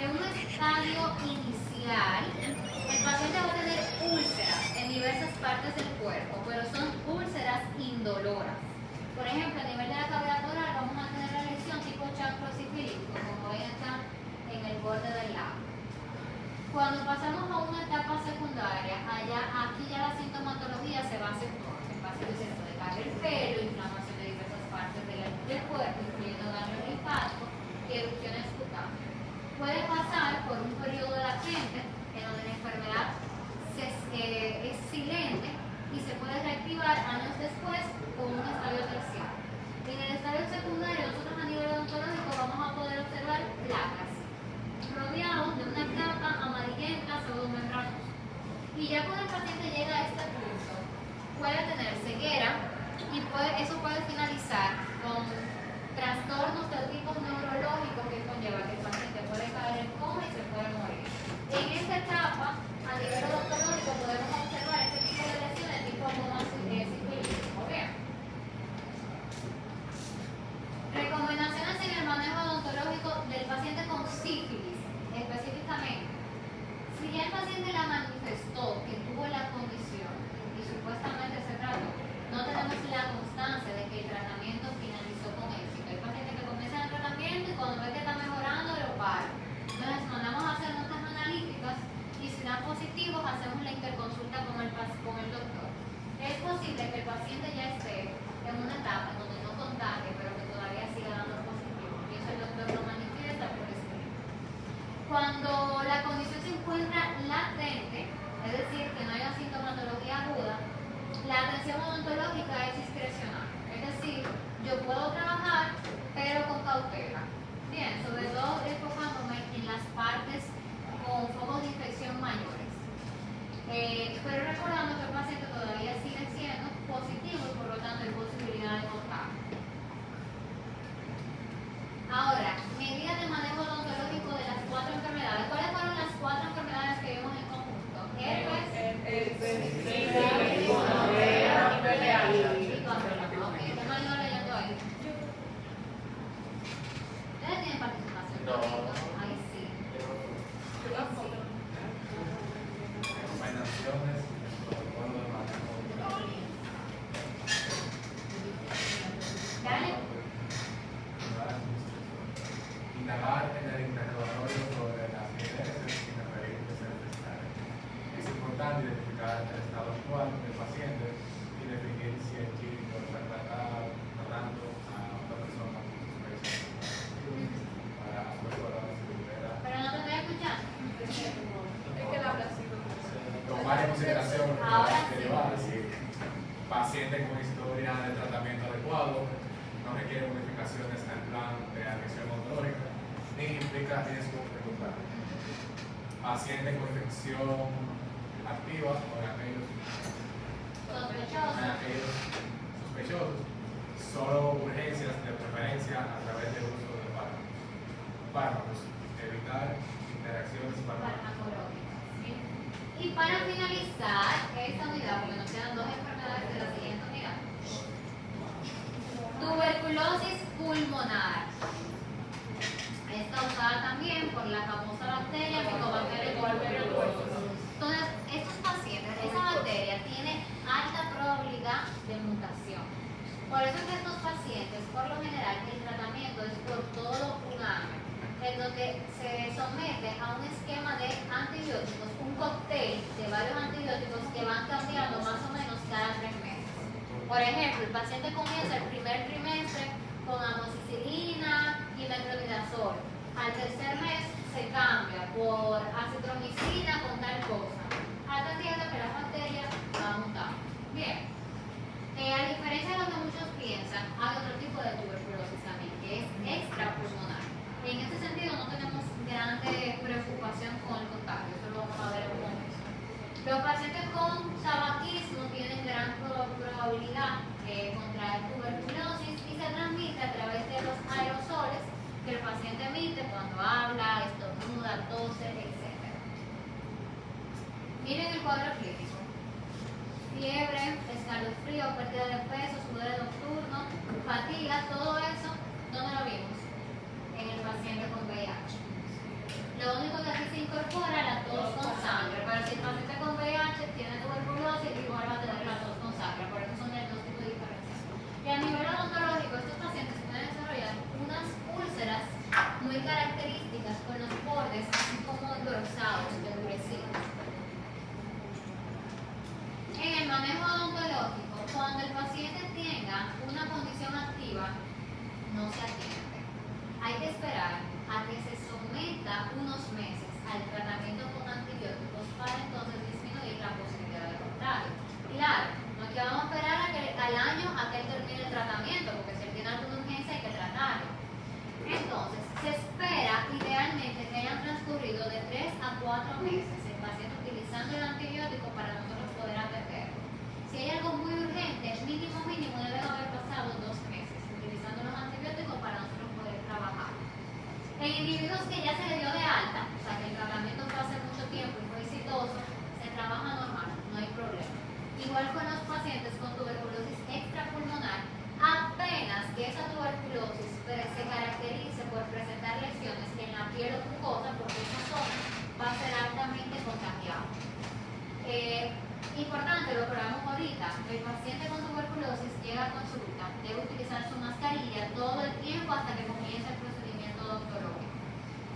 En un estadio inicial, el paciente va a tener úlceras en diversas partes del cuerpo, pero son úlceras indoloras. Por ejemplo, a nivel de la cavidad oral vamos a tener la lesión tipo chancro sifilítico, como ven acá en el borde del lago. Cuando pasamos a una etapa secundaria, aquí ya la sintomatología se va a acentuar. encuentra latente, es decir, que no haya sintomatología aguda, la atención odontológica es discrecional. Es decir, yo puedo trabajar, pero con cautela. Bien, sobre todo enfocándome en las partes con focos de infección mayores. Pero recordando que el paciente todavía sigue siendo positivo y por lo tanto hay posibilidad de contagio. Ahora, medidas de manejo odontológico de las 4 enfermedades. ¿Cuáles fueron las 4 enfermedades que vimos en conjunto? Herpes, gonorrea, y gonorrea. Ok, ¿qué más iba leyendo ahí? ¿Ustedes tienen participación? No. Ahí sí. Recomendaciones en el protocolo de manejo. Dale. Indagar en el interrogatorio sobre las IDS sin referir que sea necesario. Es importante identificar el estado actual del paciente y definir si el clínico está tratando a otra persona con suspensión para asegurar si libera. Pero no te estoy escuchando. Es que la habla así. Tomar en consideración Ahora las sí. derivadas, si paciente con historia de tratamiento adecuado, no requiere modificaciones en el plan de atención odontológica, ni implica riesgo secundario. Paciente con infección activa o en aquellos sospechosos, solo urgencias de preferencia a través del uso de fármacos, evitar interacciones Farmacológicas, ¿sí? Y para finalizar esta unidad, porque nos quedan 2 enfermedades de la siguiente unidad. Tuberculosis pulmonar. Es causada también por la famosa bacteria Mycobacterium tuberculosis. Entonces, estos pacientes, esa bacteria tiene alta probabilidad de mutación. Por eso es que estos pacientes, por lo general, el tratamiento es por todo un año, en donde se somete a un esquema de antibióticos, un cóctel de varios antibióticos que van cambiando más o menos cada 3 meses. Por ejemplo, el paciente comienza el primer trimestre con amoxicilina y metronidazol. Al tercer mes se cambia por acitromicina con tal cosa, atendiendo que la bacteria va a mutar. Bien, a diferencia de lo que muchos piensan, hay otro tipo de tuberculosis también, que es extrapulmonar. En este sentido no tenemos grande preocupación con el contagio, eso lo vamos a ver en un momento. Los pacientes con tabaquismo tienen gran probabilidad de contraer tuberculosis y se transmite a través de los aerosoles que el paciente emite cuando habla, estornuda, tose, etc. Miren el cuadro clínico. Fiebre, escalofrío, pérdida de peso, sudor nocturno, fatiga, todo eso, ¿dónde lo vimos? En el paciente con VIH. Lo único que aquí se incorpora es la tos con sangre, pero si el paciente con VIH tiene tuberculosis, igual va a tener la tos con sangre, por eso son de 2 tipos de diferencias. Y a nivel odontológico, estos pacientes pueden desarrollar unas úlceras muy características con los bordes así como engrosados, endurecidos. En el manejo odontológico, cuando el paciente tenga una condición activa, no se atiende. Hay que esperar a que se someta unos meses al tratamiento con antibióticos para entonces disminuir la posibilidad de contagio. Claro, no es que vamos a esperar al año a que él termine el tratamiento, porque si él tiene alguna urgencia hay que tratarlo. Entonces, se espera idealmente que hayan transcurrido de 3 a 4 meses el paciente utilizando el antibiótico para nosotros poder atenderlo. Si hay algo muy urgente, mínimo debe haber pasado 2 meses utilizando los antibióticos para nosotros poder trabajar. En individuos que ya se le dio de alta, o sea que el tratamiento fue hace mucho tiempo y fue exitoso, se trabaja normal, no hay problema. Igual con los pacientes con tuberculosis extrapulmonar, apenas que esa tuberculosis se caracterice por presentar lesiones en la piel o mucosa, porque esa zona va a ser altamente contagiada. Importante, lo que hablamos ahorita, el paciente con tuberculosis llega a consulta, debe utilizar su mascarilla todo el tiempo hasta que comience el procedimiento odontológico.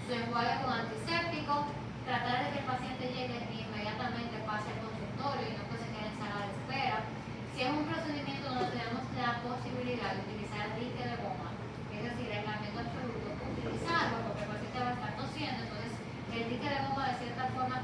Su enjuague con antiséptico, tratar de que el paciente llegue e inmediatamente pase al consultorio y no que se quede en sala de espera. Si es un procedimiento donde tenemos la posibilidad de utilizar dique de goma, es decir, aislamiento absoluto, utilizarlo porque el paciente va a estar tosiendo, entonces el dique de goma de cierta forma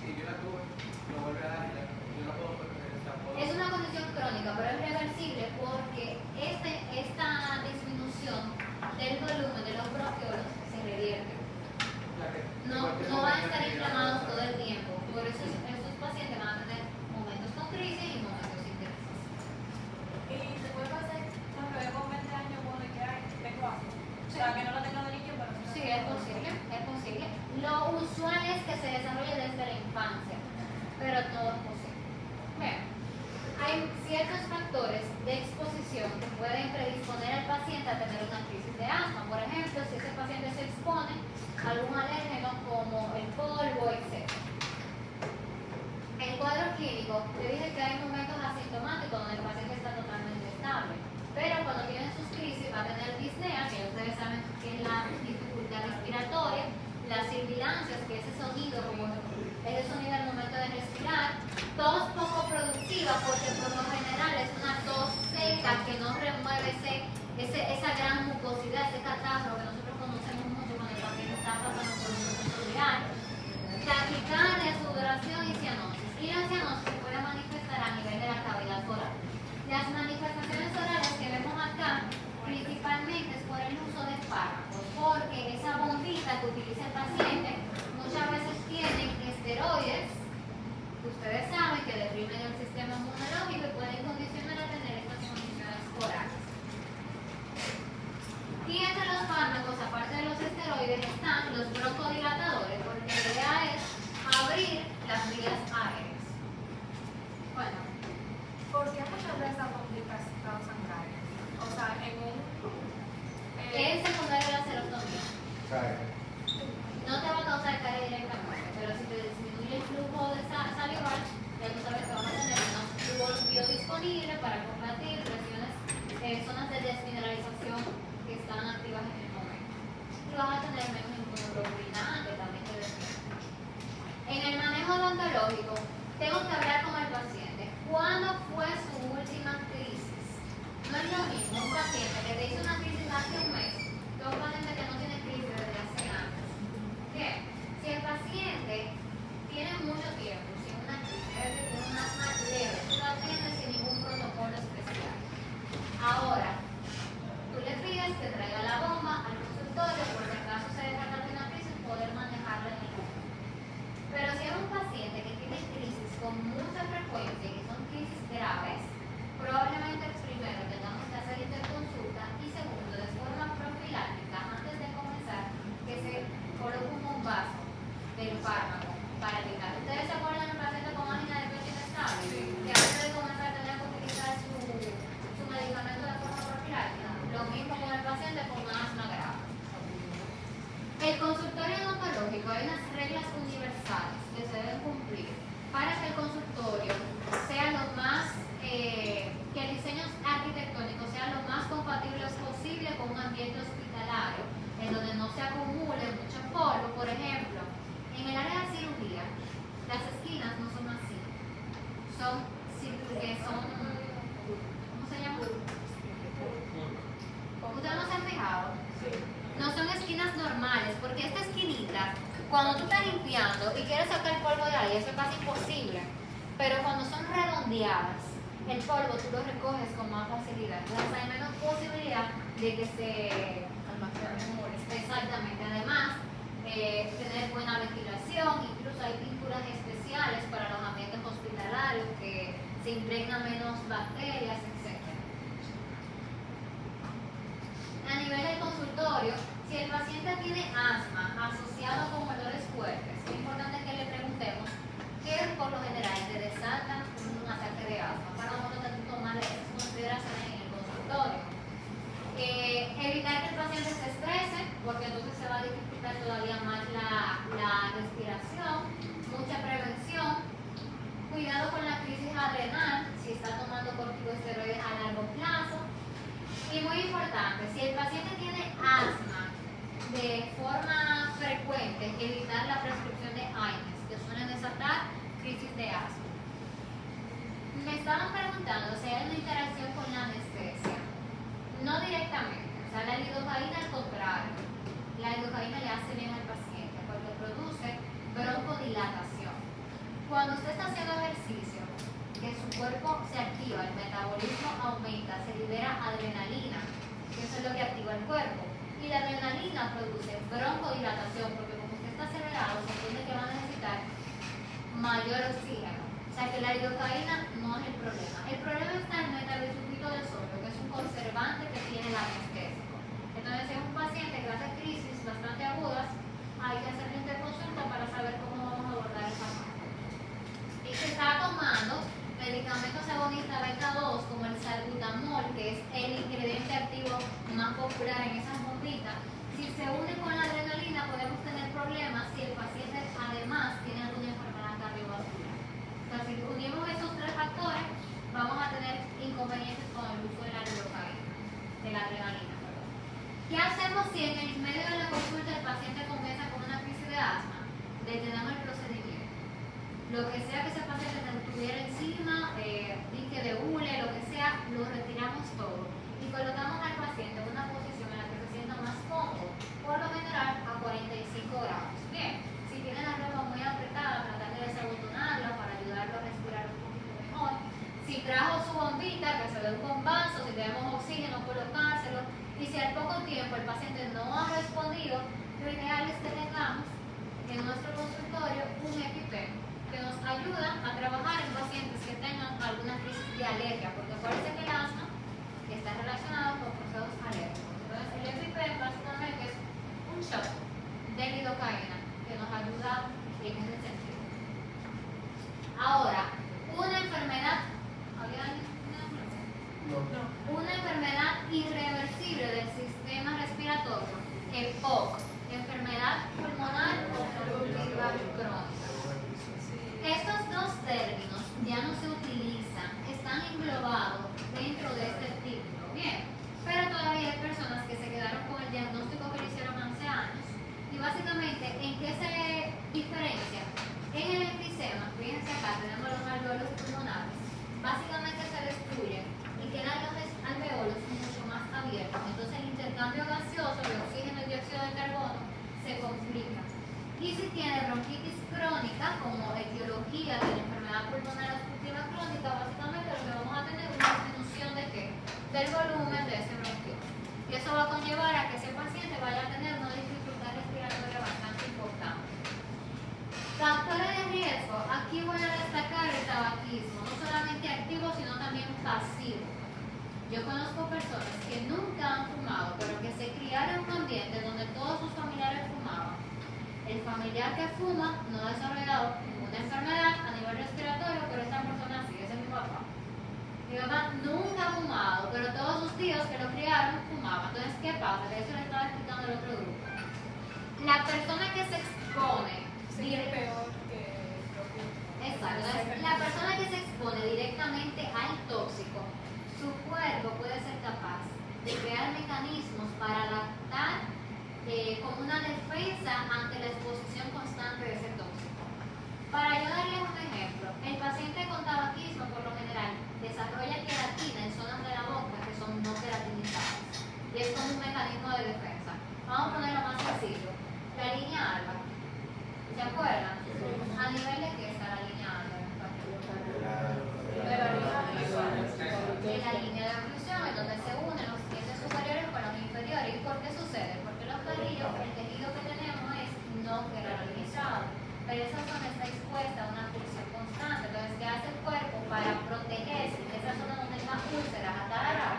y yo la tuve, lo vuelve a dar y yo la puedo Es una condición crónica, pero es reversible porque esta disminución del volumen de los bronquiolos se revierte. No van a estar inflamados todo el tiempo. Por eso estos pacientes van a tener momentos con crisis y momentos sin crisis. Y se puede pasar, no me veo con 20 años cuando ya tengo asma. O sea, que no lo tengo de niño, pero Sí, es posible, es posible. Lo usual es que se desarrolle desde la infancia, pero todo es posible. Bien, hay ciertos factores de exposición que pueden predisponer al paciente a tener una crisis de asma. Por ejemplo, si ese paciente se expone a algún alérgeno como el polvo, etc. El cuadro clínico, te dije que hay momentos asintomáticos donde el paciente está totalmente estable, pero cuando tiene sus crisis va a tener disnea, que ustedes saben que es la dificultad respiratoria, las sibilancias, que es ese sonido, como ese sonido al momento de respirar, tos poco productiva, porque por lo general es una tos seca que no remueve esa gran mucosidad, ese catarro que nosotros conocemos mucho cuando el paciente está pasando por un proceso viral. Taquicardia, sudoración y cianosis. Y la cianosis se puede manifestar a nivel de la cavidad oral. Las manifestaciones orales que vemos acá principalmente es por el uso de fármacos, porque esa bombita que utiliza el paciente muchas veces tienen esteroides que ustedes saben que deprimen el sistema inmunológico y pueden condicionar a tener estas condiciones orales. Y entre los fármacos, aparte de los esteroides, están los broncodilatadores, porque la idea es abrir las vías aéreas. Bueno, ¿por qué muchas veces esas bombitas causan caries? O sea, en un... es secundario de la serotonina. No te va a causar caries directamente, pero si te disminuye el flujo de salival, ya tú sabes que vas a tener unos flujos biodisponibles para combatir presiones, zonas de desmineralización que están activas en el momento. Y vas a tener menos inmunoglobulina A, que también te desmineraliza. En el manejo odontológico, tengo que hablar con el paciente. ¿Cuándo fue su última crisis? No es lo mismo un paciente que te hizo una crisis hace un mes que un paciente que no tiene crisis desde hace años. Bien, si el paciente tiene mucho tiempo sin una crisis, es decir, tiene un asma leve, tú lo atiendes sin ningún protocolo especial. Ahora, tú le pides que traiga la bomba al consultorio por si acaso se desata una crisis, poder manejarla en el momento. Pero si es un paciente que tiene crisis con mucha frecuencia y que son crisis graves, probablemente primero tengamos que hacer interconsulta y segundo, de forma profiláctica, antes de comenzar, que se coloque un vaso del fármaco para evitar. ¿Ustedes se acuerdan del paciente con angina de pecho inestable? Que antes de comenzar tenía que utilizar su medicamento de forma profiláctica. Lo mismo con el paciente con asma grave. El consultorio odontológico hay unas reglas universales que se deben cumplir para que el consultorio sea lo más, que el diseño arquitectónico sea lo más compatible posible con un ambiente hospitalario, en donde no se acumule mucho polvo. Por ejemplo, en el área de cirugía, las esquinas no son así, son ¿cómo se llama? ¿Ustedes no se han fijado? No son esquinas normales, porque esta esquinita, cuando tú estás limpiando y quieres sacar el polvo de ahí, eso es casi imposible. Pero cuando son redondeadas, el polvo tú lo recoges con más facilidad. Entonces hay menos posibilidad de que se almacene. Exactamente. Además, tener buena ventilación, incluso hay pinturas especiales para los ambientes hospitalarios que se impregnan menos bacterias, etc. A nivel del consultorio, si el paciente tiene asma asociado con dolores fuertes, es importante que le preguntemos qué por lo general te desata un ataque de asma para nosotros tomar esas consideraciones en el consultorio. Evitar que el paciente se estrese, porque entonces se va a dificultar todavía más la respiración, mucha prevención, cuidado con la crisis adrenal, si está tomando corticosteroides a largo plazo. Y muy importante, si el paciente tiene asma de forma frecuente, evitar la prescripción de AINES, que suelen desatar crisis de asma. Me estaban preguntando si hay una interacción con la anestesia. No directamente, o sea, la lidocaína al contrario. La lidocaína le hace bien al paciente porque produce broncodilatación. Cuando usted está haciendo ejercicio, que su cuerpo se activa, el metabolismo aumenta, se libera adrenalina, que eso es lo que activa el cuerpo. Y la adrenalina produce broncodilatación, porque como usted está acelerado, se entiende que va a necesitar mayor oxígeno. O sea que la lidocaína no es el problema. El problema está en el metabisulfito de sodio, que es un conservante que tiene el anestésico. Entonces, si es un paciente que hace crisis bastante agudas, hay que hacer una interconsulta para saber cómo vamos a abordar esa parte. Y se está tomando medicamentos agonistas beta 2 como el salbutamol, que es el ingrediente activo más popular en esas bombitas. Si se une con la adrenalina podemos tener problemas si el paciente además tiene alguna enfermedad cardiovascular. Entonces, si unimos esos tres factores, vamos a tener inconvenientes con el uso de la lidocaína, de la adrenalina. ¿Qué hacemos si en el medio de la consulta el paciente comienza con una crisis de asma? Detenemos el procedimiento. Lo que sea que ese paciente tuviera encima, dique de hule, lo que sea, lo retiramos todo y colocamos al paciente en una posición en la que se sienta más cómodo, por lo general a 45 grados. Bien, si tiene la ropa muy apretada, tratar de desabotonarla para ayudarlo a respirar un poquito mejor. Si trajo su bombita, que se dé un bombazo, si tenemos oxígeno, colocárselo. Y si al poco tiempo el paciente no ha respondido, lo ideal es que tengamos en nuestro consultorio un EpiPen que nos ayuda a trabajar en pacientes que tengan alguna crisis de alergia, porque parece que el asma está relacionado con procesos alérgicos. Entonces, el EpiPen básicamente es un shot de lidocaína que nos ayuda en ese sentido. Ahora, una enfermedad, una enfermedad irreversible del sistema respiratorio, EPOC, enfermedad pulmonar obstructiva crónica. Estos dos términos ya no se utilizan, están englobados dentro de este título, bien, pero todavía hay personas que se quedaron con el diagnóstico que le hicieron hace años. Y básicamente, ¿en qué se diferencia? En el enfisema, fíjense acá, tenemos los alveolos pulmonares, básicamente se destruyen y quedan los alveolos mucho más abiertos. Entonces el intercambio gaseoso de oxígeno y dióxido de carbono se complica. Y si tiene bronquitis crónica, como etiología de la enfermedad pulmonar obstructiva crónica, básicamente lo que vamos a tener es una disminución de ¿qué? Del volumen de ese bronquio. Y eso va a conllevar a que ese paciente vaya a tener una dificultad respiratoria bastante importante. Factores de riesgo, aquí voy a destacar el tabaquismo, no solamente activo, sino también pasivo. Yo conozco personas que nunca han fumado, pero que se criaron en un ambiente donde todos sus familiares fumaban. El familiar que fuma no ha desarrollado ninguna enfermedad a nivel respiratorio, pero esta persona sí, ese es mi papá. Mi papá nunca ha fumado, pero todos sus tíos que lo criaron fumaban. Entonces, ¿qué pasa? De eso le estaba explicando el otro grupo. La persona que se expone es peor que exacto. La persona que se expone directamente al tóxico, su cuerpo puede ser capaz de crear mecanismos para adaptar como una defensa ante la exposición constante de ese tóxico. Para yo darles un ejemplo, el paciente con tabaquismo por lo general desarrolla queratina en zonas de la boca que son no queratinizadas y es como un mecanismo de defensa. Vamos a ponerlo más sencillo. La línea alba, ¿se acuerdan? ¿A nivel de qué está la línea alba? De la línea de oclusión, en donde se unen los dientes superiores con los inferiores. ¿Y por qué sucede? Porque los carrillos, el tejido que tenemos es no queratinizado, pero esa zona está expuesta a una fricción constante. Entonces, ¿qué hace el cuerpo para protegerse? Esa zona donde hay más úlceras, atalar,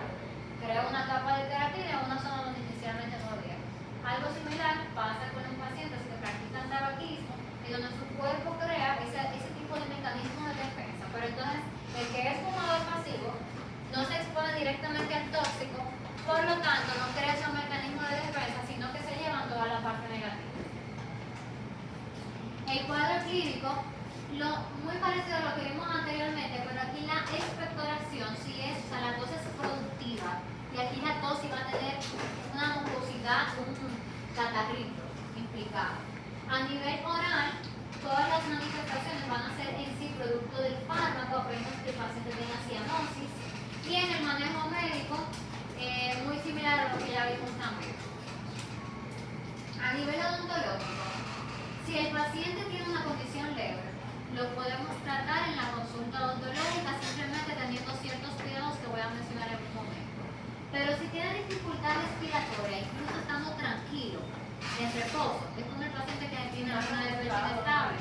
crea una capa de queratina en una zona donde inicialmente no había. Algo similar pasa con los pacientes que practican tabaquismo y donde su cuerpo crea ese tipo de mecanismo de defensa. Pero entonces, el que es fumador pasivo no se expone directamente al tóxico, por lo tanto no crea esos mecanismos de defensa, sino que se llevan toda la parte negativa. El cuadro clínico, muy parecido a lo que vimos anteriormente, pero aquí la expectoración sí es, o sea, la tos es productiva, y aquí la tos sí va a tener una mucosidad, un catarrito implicado. A nivel oral, todas las manifestaciones van a ser en sí producto del fármaco, apenas que el paciente tenga cianosis, y en el manejo médico, muy similar a lo que ya vimos también. A nivel odontológico, si el paciente tiene una condición leve, lo podemos reposo. Es como el paciente que tiene una depresión inestable.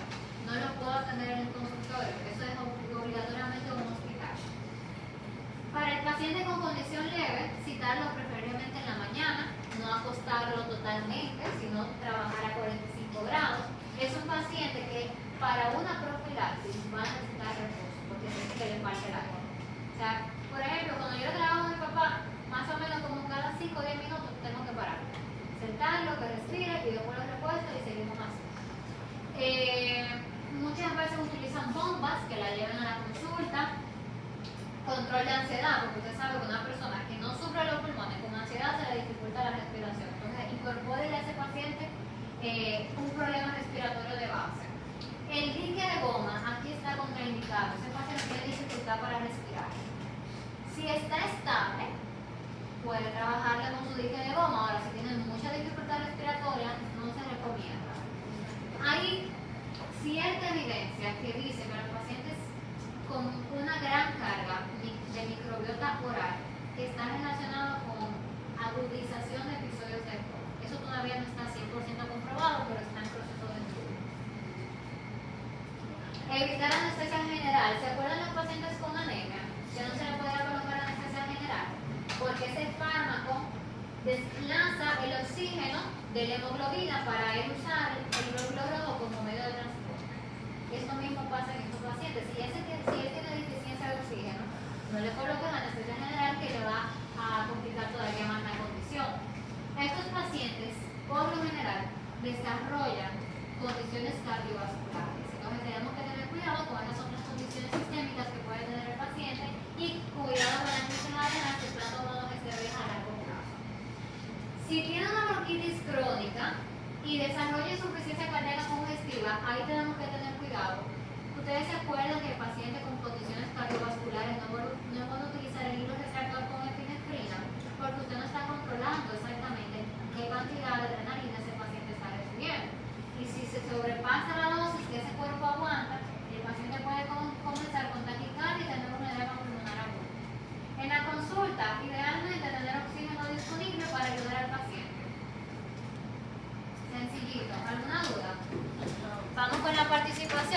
No lo puedo atender en el consultorio. Eso es obligatoriamente un hospital. Para el paciente con condición leve, citarlo preferiblemente en la mañana, no acostarlo totalmente, sino trabajar a 45 grados. Es un paciente que para una profilaxis va a necesitar reposo, porque es que le falta el agua. O sea, por ejemplo, cuando yo trabajo con mi papá, más o menos como cada 5 o 10 minutos tengo que parar. Sentarlo, que respire y después lo repuesto y seguimos así. Muchas veces utilizan bombas que la llevan a la consulta. Control de ansiedad, porque usted sabe que una persona que no sufre los pulmones con ansiedad se le dificulta la respiración. Entonces, incorpore a ese paciente un problema respiratorio de base. El dique de goma, aquí está contraindicado. Ese paciente tiene dificultad para respirar. Si está estable, puede trabajarle con su dique de goma. Ahora, si tiene mucha dificultad respiratoria, no se recomienda. Hay cierta evidencia que dice que los pacientes con una gran carga de microbiota oral está relacionado con agudización de episodios de EPOC. Eso todavía no está 100% comprobado, pero está en proceso de estudio. Evitar anestesia general. ¿Se acuerdan los pacientes con anemia? Que no se le podía colocar anestesia general, porque ese fármaco desplaza el oxígeno de la hemoglobina para él usar el glóbulo rojo como medio de transporte. Esto mismo pasa en estos pacientes. Si él tiene deficiencia de oxígeno, no le colocan anestesia general, que le va a complicar todavía más la condición. Estos pacientes, por lo general, desarrollan condiciones cardiovasculares. Entonces tenemos que tener cuidado con esas otras condiciones sistémicas que puede tener el paciente y cuidado con las enfermedades que están tomando esteroides a largo plazo. Si tiene una bronquitis crónica y desarrolla insuficiencia cardíaca congestiva, ahí tenemos que tener cuidado. Ustedes se acuerdan que el paciente con condiciones cardiovasculares no es bueno utilizar el hilo retractor con epinefrina, porque usted no está controlando exactamente qué cantidad de adrenalina ese paciente está recibiendo. Y si se sobrepasa la dosis que ese cuerpo aguanta, el paciente puede comenzar con taquicardia y tener un edema pulmonar agudo. En la consulta, idealmente tener oxígeno disponible para ayudar al paciente. Sencillito. ¿Alguna duda? Vamos con la participación.